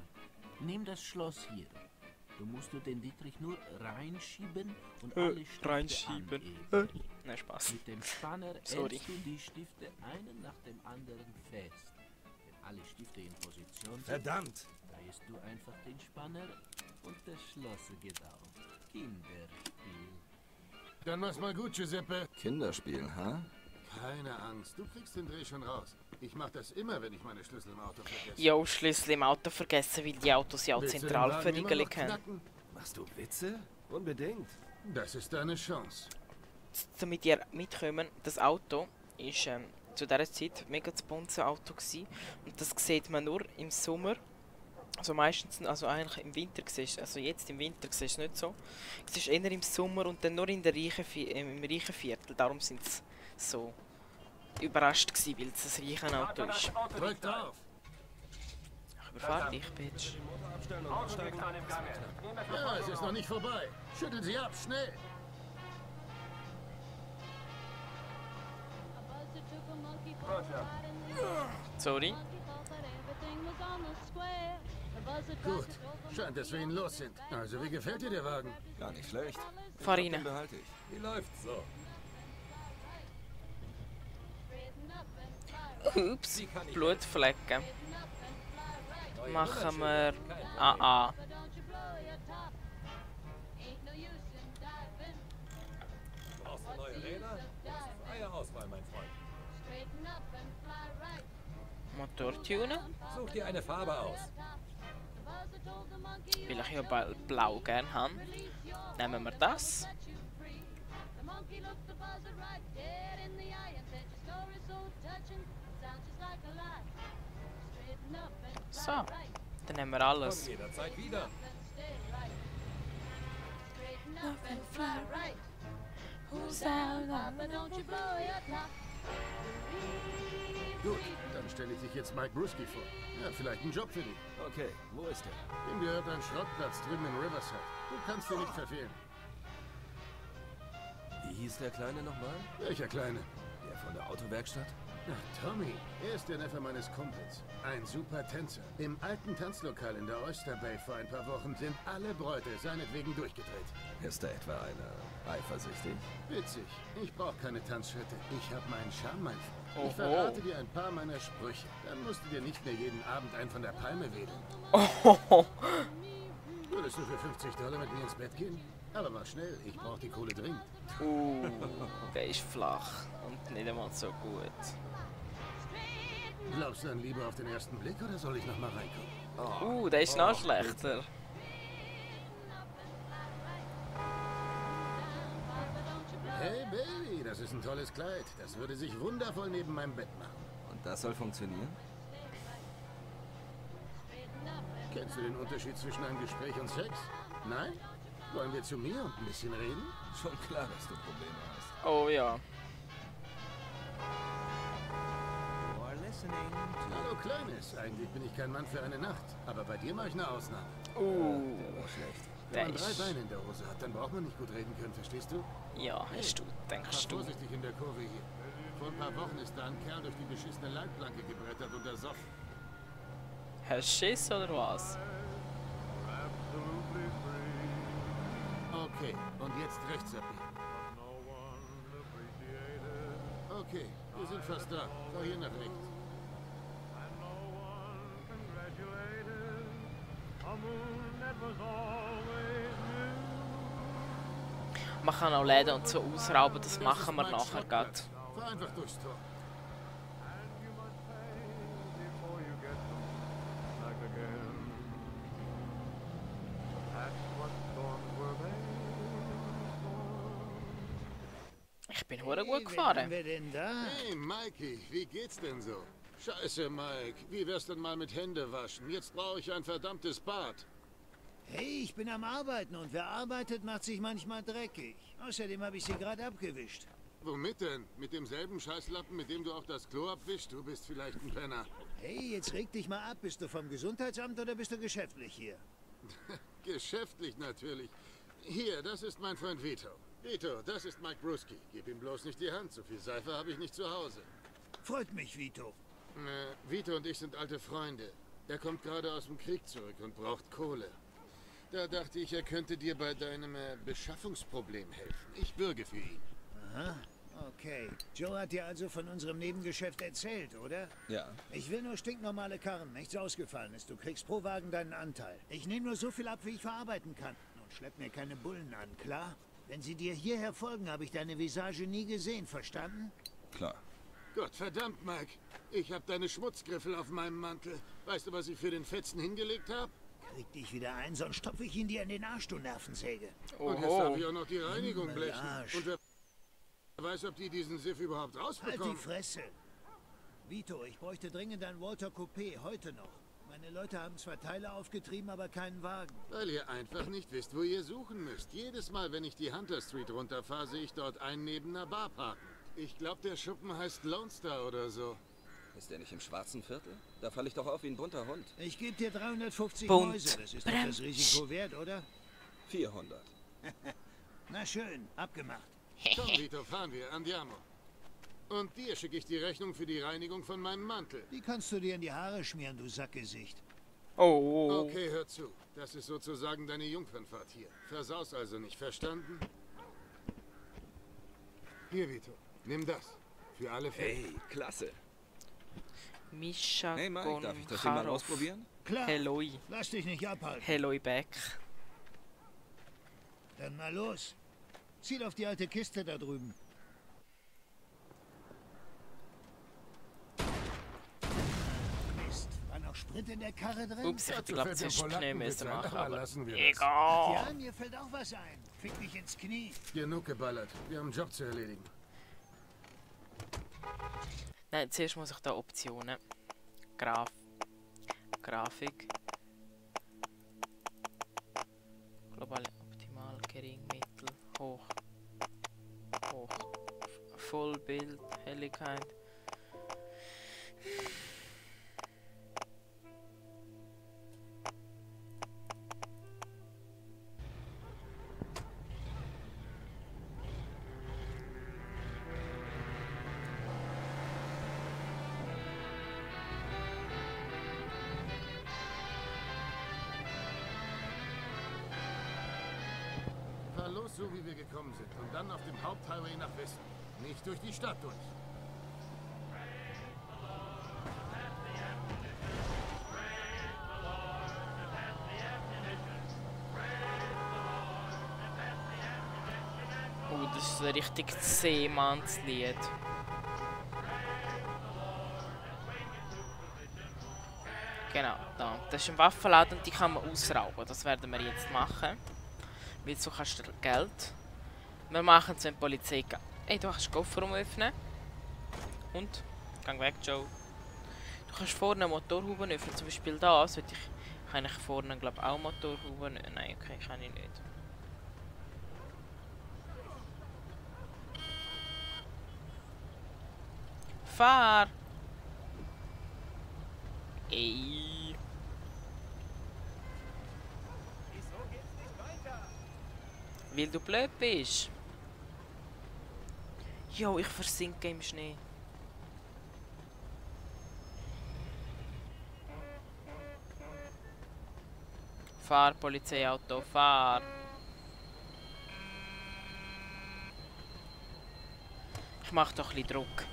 nimm das Schloss hier. Du musst den Dietrich nur reinschieben und alle Stifte anheben. Nein, Spaß. Mit dem Spanner hältst du die Stifte einen nach dem anderen fest. Wenn alle Stifte in Position sind, verdammt, drehst du einfach den Spanner und das Schloss geht auf. Kinderspiel. Dann mach's mal gut, Giuseppe. Kinderspiel, ha? Keine Angst, du kriegst den Dreh schon raus. Ich mach das immer, wenn ich meine Schlüssel im Auto vergesse. Jo, Schlüssel im Auto vergessen, weil die Autos ja auch zentral verriegeln können. Machst du Witze? Unbedingt. Das ist deine Chance. Damit ihr mitkommen, das Auto ist zu dieser Zeit mega das bunte Auto gewesen. Und das sieht man nur im Sommer Also meistens, also eigentlich im Winter siehst du, also jetzt im Winter siehst du nicht so. Es ist eher im Sommer und dann nur in der im reichen Viertel. Darum sind sie so überrascht gewesen, weil es ein reiches Auto ist. Drück drauf! Ich überfahre dich, Bitch. Ja, es ist noch nicht vorbei. Schütteln Sie ab, schnell! Sorry. Gut, scheint, dass wir ihn los sind. Also, wie gefällt dir der Wagen? Gar nicht schlecht. Fahr rein. Den behalte ich. Wie läuft's so? Ups, Blutflecken. Machen wir AA. Brauchst du neue Räder? Freie Auswahl, mein Freund. Motor tunen. Such dir eine Farbe aus. Weil ich ja blau gern habe. Nehmen wir das. So, dann nehmen wir alles. Komm jederzeit wieder. Gut, dann stelle ich dich jetzt Mike Bruski vor. Ja, vielleicht einen Job für dich. Okay, wo ist er? Ihm gehört ein Schrottplatz drüben in Riverside. Du kannst ihn nicht verfehlen. Wie hieß der Kleine nochmal? Welcher Kleine? Der von der Autowerkstatt? Ach, Tommy. Er ist der Neffe meines Kumpels. Ein super Tänzer. Im alten Tanzlokal in der Oyster Bay vor ein paar Wochen sind alle Bräute seinetwegen durchgedreht. Ist da etwa einer eifersüchtig? Witzig. Ich brauche keine Tanzschritte. Ich habe meinen Charme, mein Freund. Ich Oho. verrate dir ein paar meiner Sprüche. Dann musst du dir nicht mehr jeden Abend einen von der Palme wedeln. Ohoho. Würdest du für $50 mit mir ins Bett gehen? Aber mach schnell, ich brauche die Kohle dringend. Der ist flach und nicht einmal so gut. Glaubst du dann lieber auf den ersten Blick oder soll ich noch mal reingucken? Der ist noch schlechter. Hey Baby, das ist ein tolles Kleid. Das würde sich wundervoll neben meinem Bett machen. Und das soll funktionieren? Kennst du den Unterschied zwischen einem Gespräch und Sex? Nein? Wollen wir zu mir und ein bisschen reden? Schon klar, dass du Probleme hast. Oh ja. Hallo Kleines, eigentlich bin ich kein Mann für eine Nacht. Aber bei dir mache ich eine Ausnahme. Der war schlecht. Wenn man 3 Beine in der Hose hat, dann braucht man nicht gut reden können, verstehst du? Ja, hast du, denkst Fahr du. vorsichtig in der Kurve hier. Vor ein paar Wochen ist da ein Kerl durch die beschissene Leitplanke gebrettert und ersoffen. Hast du Schiss oder was? Okay, und jetzt rechts abbiegen. Okay, wir sind fast da. Fahr hier nach rechts. Man kann auch Läden und so ausrauben, das machen wir nachher gerade. Fahr einfach durchs Tor. Ich bin hure gut gefahren. Hey Mikey, wie geht's denn so? Scheiße, Mike. Wie wär's denn mal mit Hände waschen? Jetzt brauche ich ein verdammtes Bad. Hey, ich bin am Arbeiten und wer arbeitet, macht sich manchmal dreckig. Außerdem habe ich sie gerade abgewischt. Womit denn? Mit demselben Scheißlappen, mit dem du auch das Klo abwischst? Du bist vielleicht ein Penner. Hey, jetzt reg dich mal ab. Bist du vom Gesundheitsamt oder bist du geschäftlich hier? Geschäftlich natürlich. Hier, das ist mein Freund Vito. Vito, das ist Mike Bruski. Gib ihm bloß nicht die Hand. So viel Seife habe ich nicht zu Hause. Freut mich, Vito. Vito und ich sind alte Freunde. Er kommt gerade aus dem Krieg zurück und braucht Kohle. Da dachte ich, er könnte dir bei deinem Beschaffungsproblem helfen. Ich bürge für ihn. Aha, okay. Joe hat dir also von unserem Nebengeschäft erzählt, oder? Ja. Ich will nur stinknormale Karren, nichts Ausgefallenes. Du kriegst pro Wagen deinen Anteil. Ich nehme nur so viel ab, wie ich verarbeiten kann. Und schlepp mir keine Bullen an, klar? Wenn sie dir hierher folgen, habe ich deine Visage nie gesehen, verstanden? Klar. Gott verdammt, Mike. Ich habe deine Schmutzgriffel auf meinem Mantel. Weißt du, was ich für den Fetzen hingelegt habe? Krieg dich wieder ein, sonst stopfe ich ihn dir in den Arsch, du Nervensäge. Und jetzt darf ich auch noch die Reinigung blechen. Arsch. Und wer weiß, ob die diesen Siff überhaupt rausbekommen. Halt die Fresse. Vito, ich bräuchte dringend ein Walter Coupé, heute noch. Meine Leute haben zwar Teile aufgetrieben, aber keinen Wagen. Weil ihr einfach nicht wisst, wo ihr suchen müsst. Jedes Mal, wenn ich die Hunter Street runterfahre, sehe ich dort einen neben einer Bar parken. Ich glaube, der Schuppen heißt Lone Star oder so. Ist der nicht im schwarzen Viertel? Da falle ich doch auf wie ein bunter Hund. Ich gebe dir 350 Bunt. Mäuse. Das ist doch das Risiko wert, oder? 400. Na schön, abgemacht. Komm, Vito, fahren wir. Andiamo. Und dir schicke ich die Rechnung für die Reinigung von meinem Mantel. Die kannst du dir in die Haare schmieren, du Sackgesicht. Oh. Okay, hör zu. Das ist sozusagen deine Jungfernfahrt hier. Versaus also nicht, verstanden? Hier, Vito. Nimm das. Für alle Fälle. Hey, klasse. Mischa Hey Mike, darf ich das hier mal ausprobieren? Klar. Helloi. Lass dich nicht abhalten. Helloi back. Dann mal los. Ziel auf die alte Kiste da drüben. Mist, war noch Sprit in der Karre drin? Ups, ich hätte glaube zuerst Knie müssen machen, aber lassen wir egal. Ja, mir fällt auch was ein. Fick mich ins Knie. Genug geballert. Wir haben einen Job zu erledigen. Nein, zuerst muss ich da Optionen. Grafik. Global, optimal, gering, mittel, hoch. Vollbild, Helligkeit. Fahr los, so wie wir gekommen sind. Und dann auf dem Haupthighway nach Westen. Nicht durch die Stadt durch. Oh, das ist ein richtig Seemannslied. Genau, da. Das ist ein Waffenladen und die kann man ausrauben. Das werden wir jetzt machen. Weil so kannst du Geld. Wir machen es, wenn die Polizei geht. Ey, du kannst den Kofferraum öffnen. Und? Geh weg, Joe. Du kannst vorne Motorhuben öffnen. Zum Beispiel da. Kann ich vorne, glaube ich, auch Motorhuben öffnen. Nein, okay, kann ich nicht. Fahr! Ey! Weil du blöd bist. Jo, ich versinke im Schnee. Fahr, Polizeiauto, fahr. Ich mach doch ein bisschen Druck.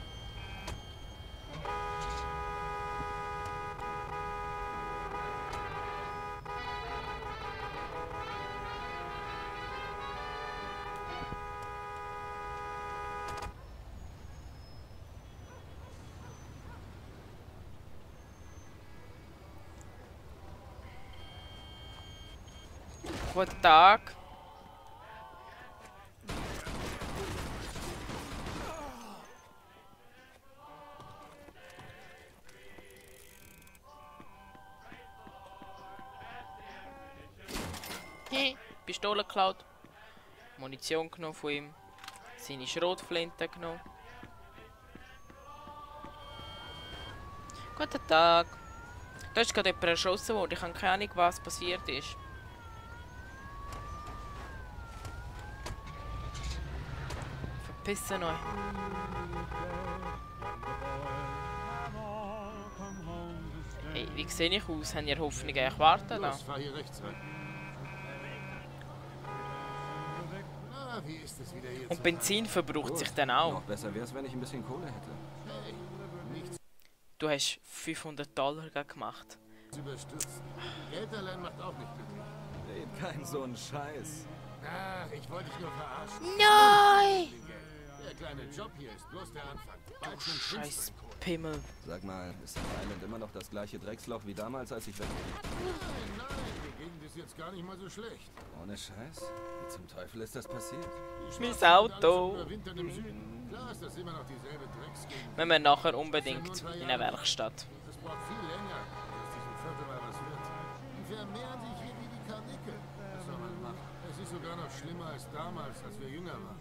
Guten Tag. Hey, Pistole geklaut. Munition genommen von ihm. Seine Schrotflinte genommen. Guten Tag. Da ist gerade jemand erschossen worden. Ich habe keine Ahnung, was passiert ist. Verpissen euch. Hey, wie sehe ich aus? Haben ihr Hoffnung, ich warte da? Fahr hier rechts rein. Ah, wie ist es wieder hier? Und Benzin verbraucht sich dann auch. Noch besser wäre es, wenn ich ein bisschen Kohle hätte. Hey, nichts Du hast $500 gemacht. zu überstürzen. Geld allein macht auch nicht glücklich. Red kein so ein Scheiß. Ach, ich wollte dich nur verarschen. Nein! Der kleine Job hier ist bloß der Anfang. Bald sind Scheiß 15 Kohle. Pimmel. Sag mal, ist der Island immer noch das gleiche Drecksloch wie damals, als ich weg Nein, die Gegend ist jetzt gar nicht mal so schlecht. war? Ohne Scheiß? Wie zum Teufel ist das passiert? Mein Auto. Überwintern im Süden. Klar ist das immer noch dieselbe Drecksgegend. Wir müssen nachher unbedingt in eine Werkstatt. Es braucht viel länger, bis es diesem Viertel mal Kacke. Was soll man machen? Es ist sogar noch schlimmer als damals, als wir jünger waren.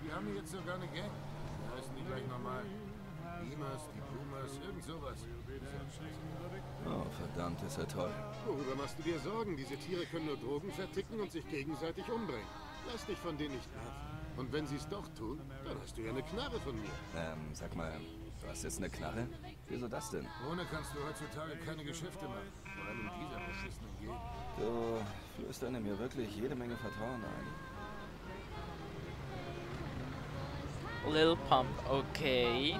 Die haben jetzt sogar eine Gang. Die heißen die gleich normal. Beamers, die Boomers, irgend sowas. Oh, verdammt, ist ja toll. Worüber machst du dir Sorgen? Diese Tiere können nur Drogen verticken und sich gegenseitig umbringen. Lass dich von denen nicht nerven. Und wenn sie es doch tun, dann hast du ja eine Knarre von mir. Sag mal, du hast jetzt eine Knarre? Wieso das denn? Ohne kannst du heutzutage keine Geschäfte machen. Vor allem in dieser beschissenen Gegend. Du flößt mir wirklich jede Menge Vertrauen ein. Lil Pump, okay.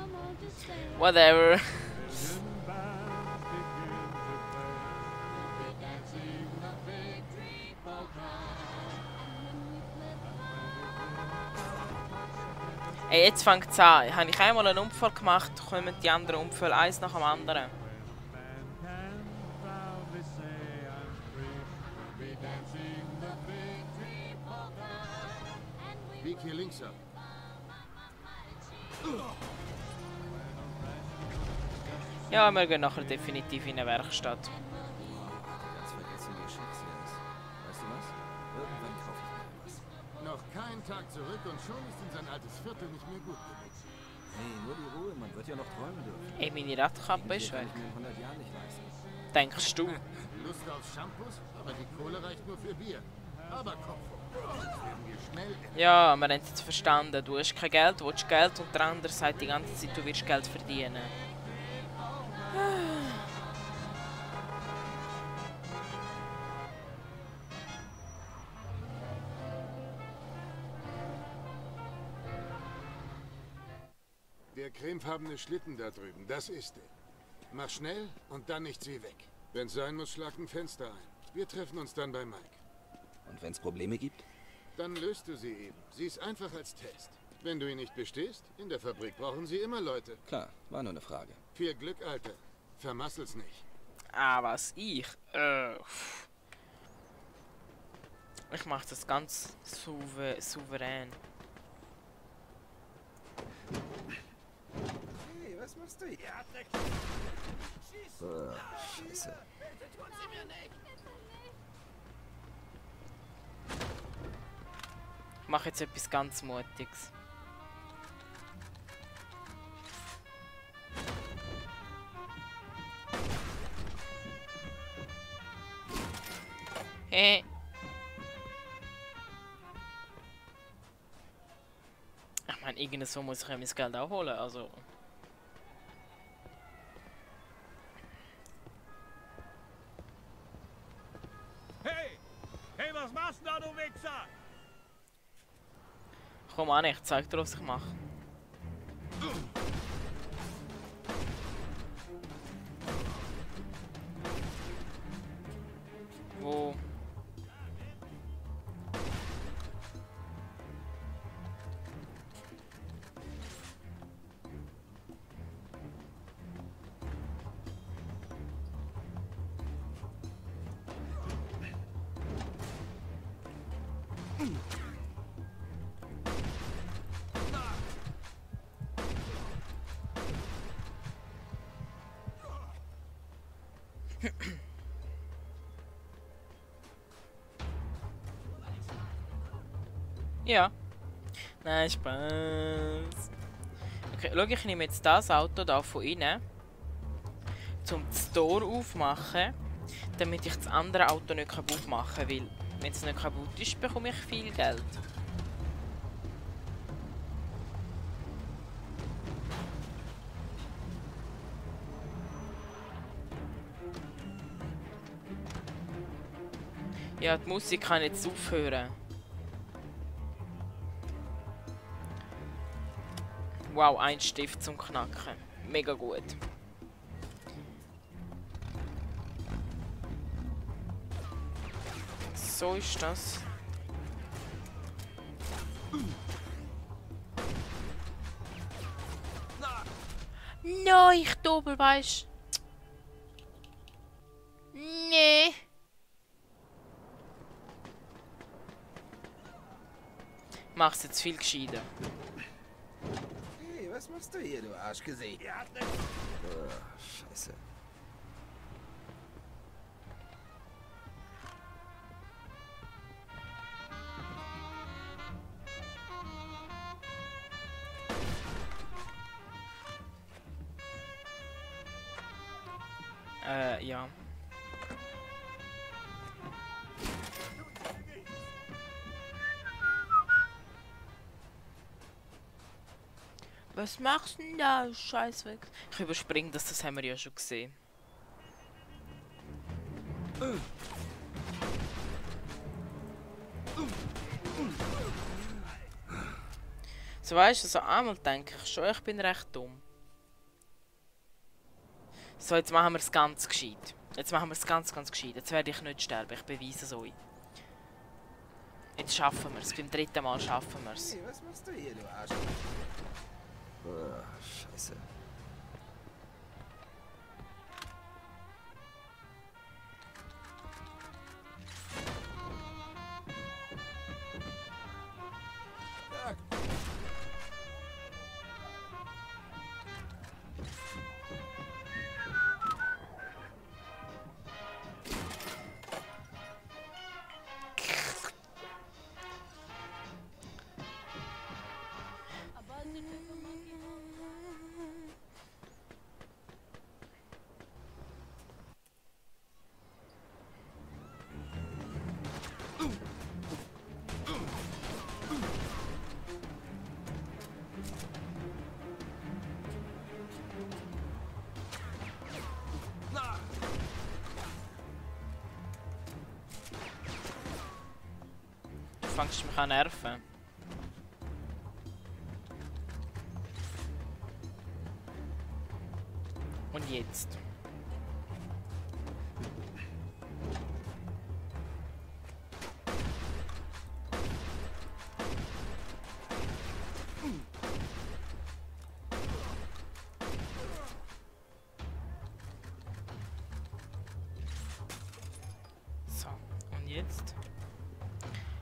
Whatever. Ey, jetzt fängt es an. Habe ich einmal einen Unfall gemacht, kommen die anderen Unfälle eins nach dem anderen. Bieg hier links ab. Ja, wir gehen nachher definitiv in eine Werkstatt. Ganz vergessen, wie schick sie ist. Weißt du was? Irgendwann kaufe ich mir was. Noch keinen Tag zurück und schon ist in sein altes Viertel nicht mehr gut genug. Hey, nur die Ruhe, man wird ja noch träumen dürfen. Ey, meine Radkappe ist weg. Ich mir in 100 Jahren nicht leisten. Denkst du? Lust auf Shampoos? Aber die Kohle reicht nur für Bier. Aber Kopf hoch. Sonst werden wir schnell... Ja, wir haben es jetzt verstanden. Du hast kein Geld, du willst Geld und der andere sagt die ganze Zeit, du wirst Geld verdienen. Der cremefarbene Schlitten da drüben, das ist er. Mach schnell und dann nicht sie weg. Wenn's sein muss, schlag ein Fenster ein. Wir treffen uns dann bei Mike. Und wenn's Probleme gibt? Dann löst du sie eben. Sie ist einfach als Test. Wenn du ihn nicht bestehst, in der Fabrik brauchen sie immer Leute. Klar, war nur eine Frage. Viel Glück, Alter. Vermassel's nicht. Ah, was ich? Ich mach das ganz souverän. Hey, was machst du hier? Scheiße. Ich mache jetzt etwas ganz Mutiges. Hey. Ich meine, irgendwo muss ich ja mein Geld auch holen, also... Hey! Hey, was machst du da, du Wichser? Komm an, ich zeig dir, was ich mache. Wo? Ja. Nein, Spaß. Okay, schau, ich nehme jetzt das Auto da von innen, zum das Tor aufmachen, damit ich das andere Auto nicht kaputt machen kann, weil wenn es nicht kaputt ist, bekomme ich viel Geld. Ja, die Musik kann jetzt aufhören. Wow, ein Stift zum Knacken. Mega gut. So ist das. Nein, ich doppel, weißt du? Nee. Mach's jetzt viel gescheiter. Hey, was machst du hier, du Arschgesicht? Scheiße. Ja. Was machst du denn da? Scheißweg. Ich überspringe das haben wir ja schon gesehen. So weißt du, so einmal denke ich schon, ich bin recht dumm. So, jetzt machen wir es ganz gescheit. Jetzt machen wir es ganz gescheit. Jetzt werde ich nicht sterben, ich beweise es euch. Jetzt schaffen wir es. Beim dritten Mal schaffen wir es. Hey, was machst du hier, du Arsch? Oh, Scheiße. Du fängst mich an nerven. Und jetzt? So, und jetzt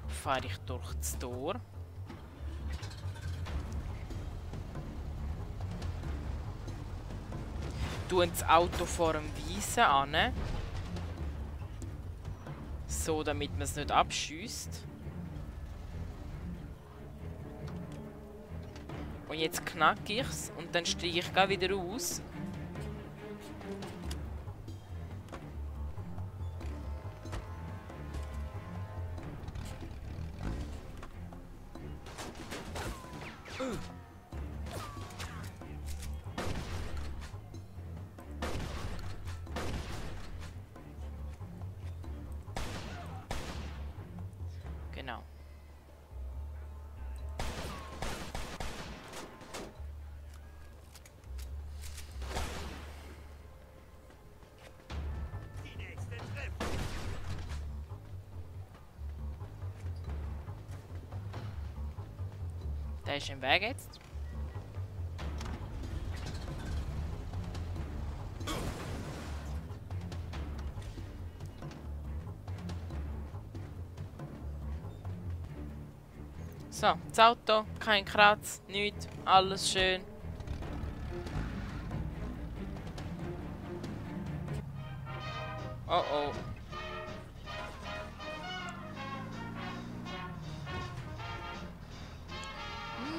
fahre ich durch das Tor. Tue das Auto vor dem Weißen an. So, damit man es nicht abschießt. Und jetzt knacke ich es und dann steige ich gleich wieder aus. Genau. Der ist im Weg jetzt. So, das Auto, kein Kratz, nichts, alles schön. Oh oh.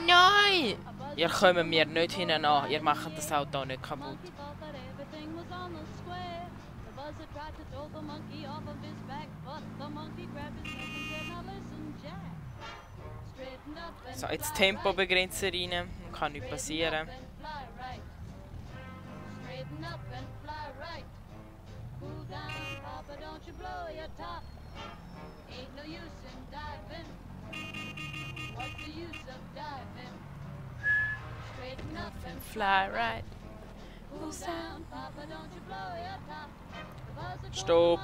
Nein! Ihr kommt mir nicht hinten an, ihr macht das Auto nicht kaputt. So, jetzt Tempobegrenzer rein, kann nichts passieren. Fly right. Stopp.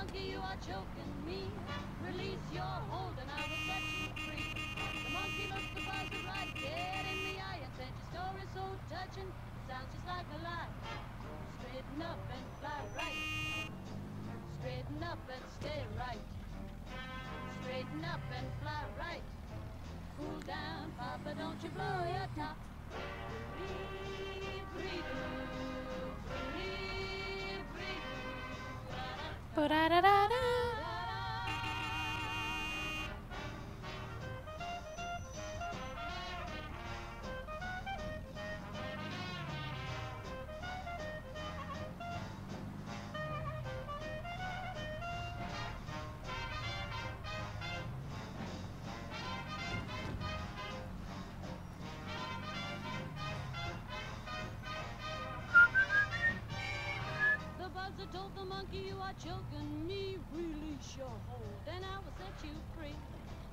monkey, you are choking me. Release your hold, and I will set you free.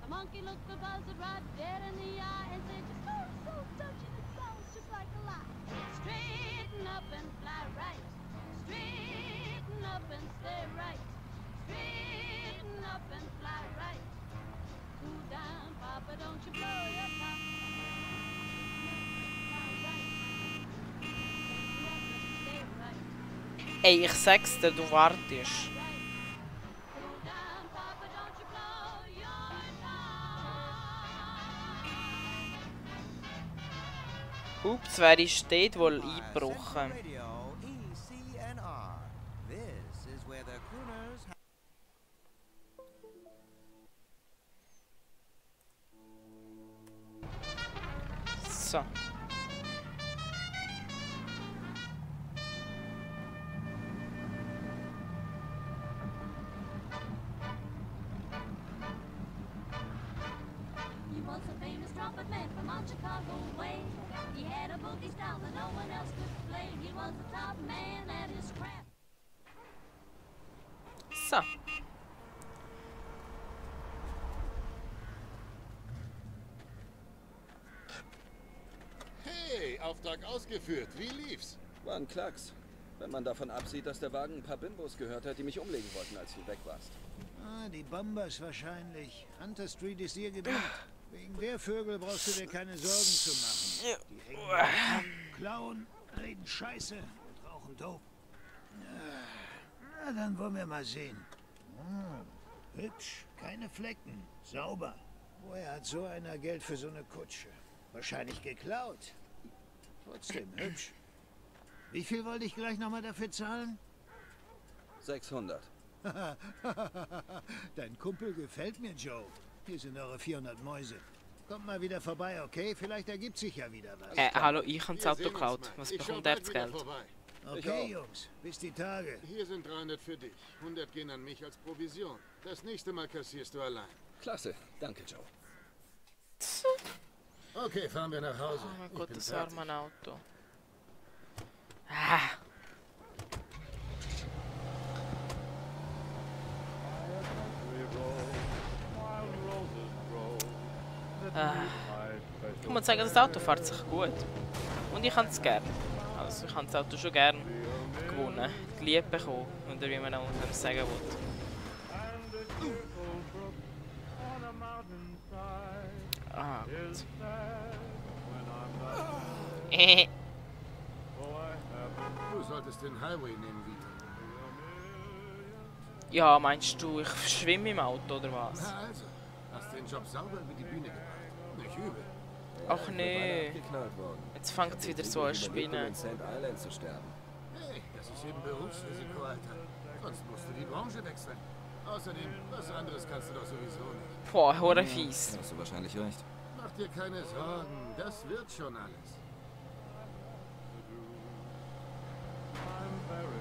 The monkey looked the buzzard right dead in the eye and said, "Your soul's so touching, it sounds just like a lie. Straighten up and fly right. Straighten up and stay right. Straighten up and fly right. Cool down, Papa, don't you blow your top. Ey, ich sag's dir, du wartest. Ups, wer ist dort wohl eingebrochen? So. So. Hey, Auftrag ausgeführt. Wie lief's? War ein Klacks. Wenn man davon absieht, dass der Wagen ein paar Bimbos gehört hat, die mich umlegen wollten, als du weg warst. Ah, die Bombers wahrscheinlich. Hunter Street ist ihr Gebiet. Wegen der Vögel brauchst du dir keine Sorgen zu machen. Die hängen rum, klauen, reden Scheiße und rauchen Dope. Na, dann wollen wir mal sehen. Hübsch, keine Flecken, sauber. Woher hat so einer Geld für so eine Kutsche? Wahrscheinlich geklaut. Trotzdem hübsch. Wie viel wollte ich gleich nochmal dafür zahlen? 600. Dein Kumpel gefällt mir, Joe. Hier sind eure 400 Mäuse. Kommt mal wieder vorbei, okay? Vielleicht ergibt sich ja wieder was. Hallo, ich habe das Auto geklaut. Was bekommt er das Geld? Okay, Jungs, bis die Tage. Hier sind 300 für dich. 100 gehen an mich als Provision. Das nächste Mal kassierst du allein. Klasse, danke, Joe. Okay, fahren wir nach Hause. Oh mein Gott, das war mein Auto. Ah. Ich muss sagen, das Auto fährt sich gut. Und ich habe es gern. Also ich habe das Auto schon gern gewonnen. Geliebt bekommen. Oder wie man auch sagen will. Ah, gut. Du solltest den Highway nehmen, Vito. Ja, meinst du, ich schwimme im Auto oder was? Na also, hast den Job sauber über die Bühne gebracht. Nicht übel. Ach nee. Jetzt fängt es wieder so an zu spinnen. In St. Island zu sterben. Hey, das ist eben Berufsrisiko, Alter. Sonst musst du die Branche wechseln. Außerdem, was anderes kannst du doch sowieso nicht. Boah, hure fies. Hast du wahrscheinlich recht. Mach dir keine Sorgen, das wird schon alles.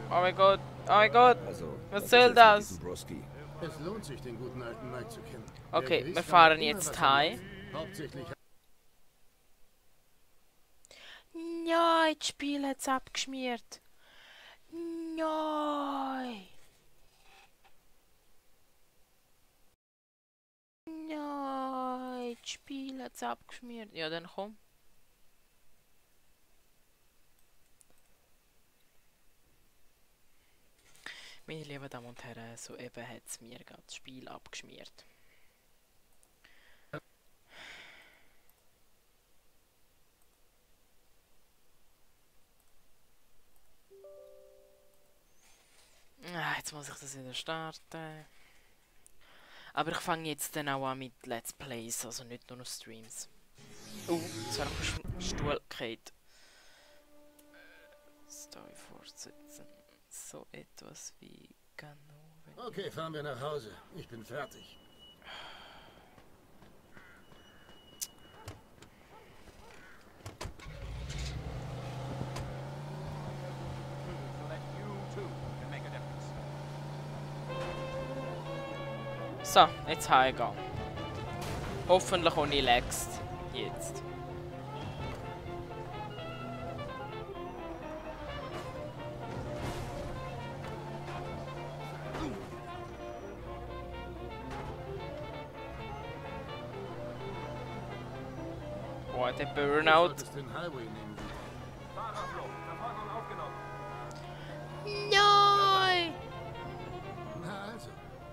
Oh mein Gott, oh mein Gott. Also, was soll das? Es lohnt sich, den guten alten Mike zu kennen. Okay, wir fahren jetzt heim. Hauptsächlich. Nein, das Spiel hat es abgeschmiert. Nein. Nein, das Spiel hat es abgeschmiert. Ja, dann komm. Meine lieben Damen und Herren, soeben hat es mir gerade das Spiel abgeschmiert. Jetzt muss ich das wieder starten. Aber ich fange jetzt dann auch an mit Let's Plays, also nicht nur noch Streams. Jetzt habe ich auf den Stuhl gefallen. Story fortsetzen. So etwas wie Ganove. Okay, fahren wir nach Hause. Ich bin fertig. So, jetzt heimgehen. Hoffentlich ohne Lags. Jetzt. Oh, der Burnout. Den Highway nehmen. Fahrerflucht. Verfolgung aufgenommen. Nein! Na also,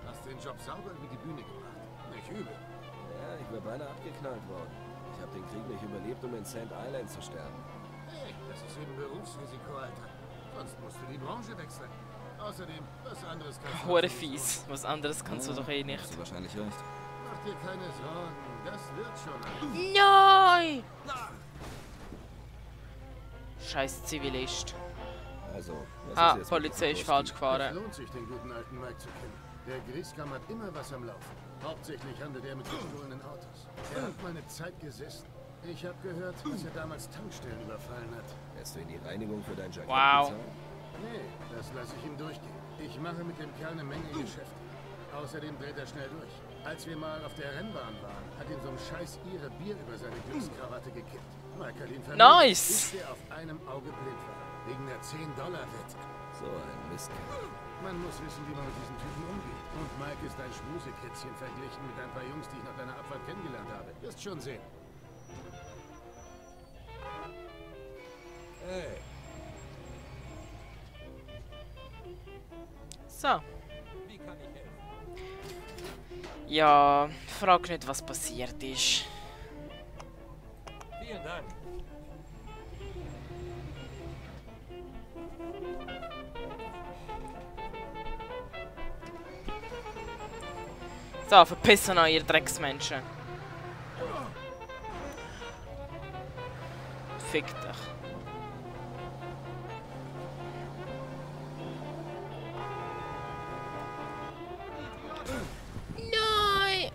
hast den Job sauber über die Bühne gebracht. Nicht übel. Ja, ich wäre beinahe abgeknallt worden. Ich habe den Krieg nicht überlebt, um in St. Island zu sterben. Hey, das ist eben Berufsrisiko, Alter. Sonst musst du die Branche wechseln. Außerdem, was anderes kannst du... Hure fies. Was anderes kannst du doch eh nicht. Hast du wahrscheinlich recht. Mach dir keine Sorgen. Das wird schon. Nein! Scheiß Zivilist. Also, Ah, Polizei ist falsch Es gefahren. lohnt sich, den guten alten Mike zu kennen. Der Grieskam hat immer was am Laufen. Hauptsächlich handelt er mit gestohlenen Autos. Er hat mal eine Zeit gesessen. Ich habe gehört, dass er damals Tankstellen überfallen hat. Lässt du ihn die Reinigung für dein Jackett Wow. bezahlen? Nee, das lasse ich ihm durchgehen. Ich mache mit dem Kerl eine Menge Geschäfte. Außerdem dreht er schnell durch. Als wir mal auf der Rennbahn waren, hat ihm so ein scheiß Ihre Bier über seine Glückskrawatte gekippt. Mike hat ihn vermittelt, Nice! bis er auf einem Auge blind war. Wegen der $10-Wette. So ein Mistkerl. Man muss wissen, wie man mit diesen Typen umgeht. Und Mike ist ein Schmusekätzchen verglichen mit ein paar Jungs, die ich nach deiner Abfahrt kennengelernt habe. Wirst schon sehen. Hey. So. Wie kann ich helfen? Ja, frag nicht, was passiert ist. Vielen Dank. So, verpissen an ihr Drecksmenschen. Fick dich. Nein!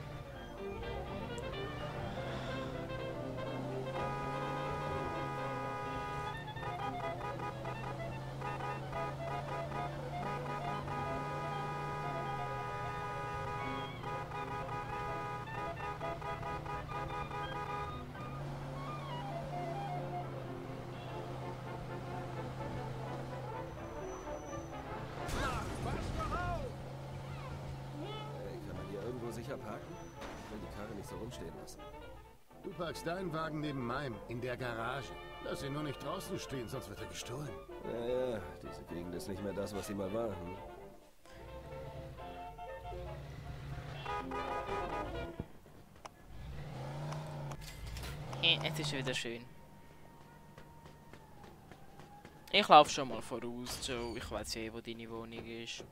Hey, kann man hier irgendwo sicher parken? Ich will die Karre nicht so rumstehen lassen. Du parkst deinen Wagen neben meinem, in der Garage. Lass ihn nur nicht draußen stehen, sonst wird er gestohlen. Ja, diese Gegend ist nicht mehr das, was sie mal war. Hm? Es ist wieder schön. Ich laufe schon mal voraus, Joe. Ich weiß ja, wo deine Wohnung ist.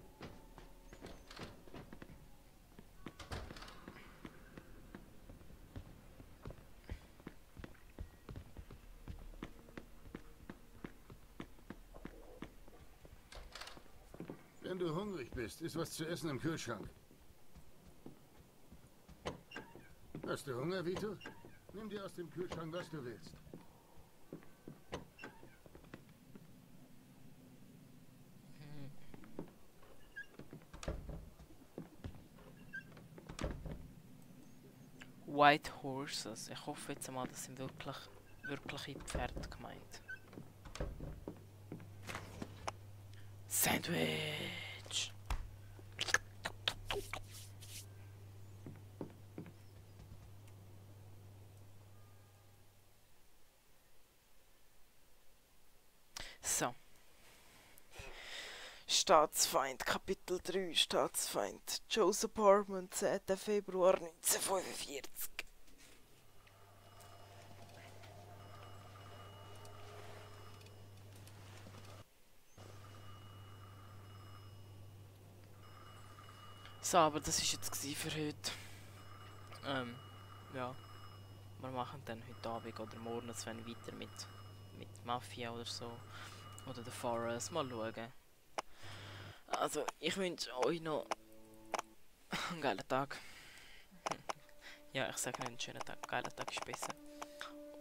Wenn du hungrig bist, ist was zu essen im Kühlschrank. Hast du Hunger, Vito? Nimm dir aus dem Kühlschrank, was du willst. White Horses. Ich hoffe jetzt mal, das sind wirkliche Pferde gemeint. Sandwich! So. Staatsfeind, Kapitel 3, Staatsfeind. Joe's Apartment, 10. Februar 1945. So, aber das war jetzt für heute. Ja. Wir machen dann heute Abend oder morgen weiter mit Mafia oder so. Oder The Forest. Mal schauen. Also, ich wünsche euch noch einen geilen Tag. Ja, ich sage nicht einen schönen Tag. Geiler Tag ist besser.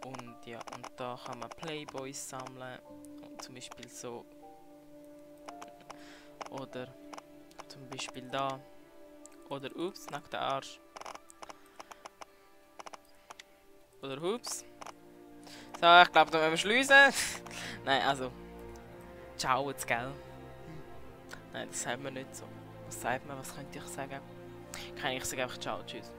Und ja, und da kann man Playboys sammeln. Und zum Beispiel so. Oder zum Beispiel da. Oder ups, nackter Arsch. Oder hups. So, ich glaube, da müssen wir schliessen. Nein, also. Ciao jetzt, gell? Nein, das sagt man nicht so. Was sagt man? Was könnte ich sagen? Ich sage einfach ciao, tschüss.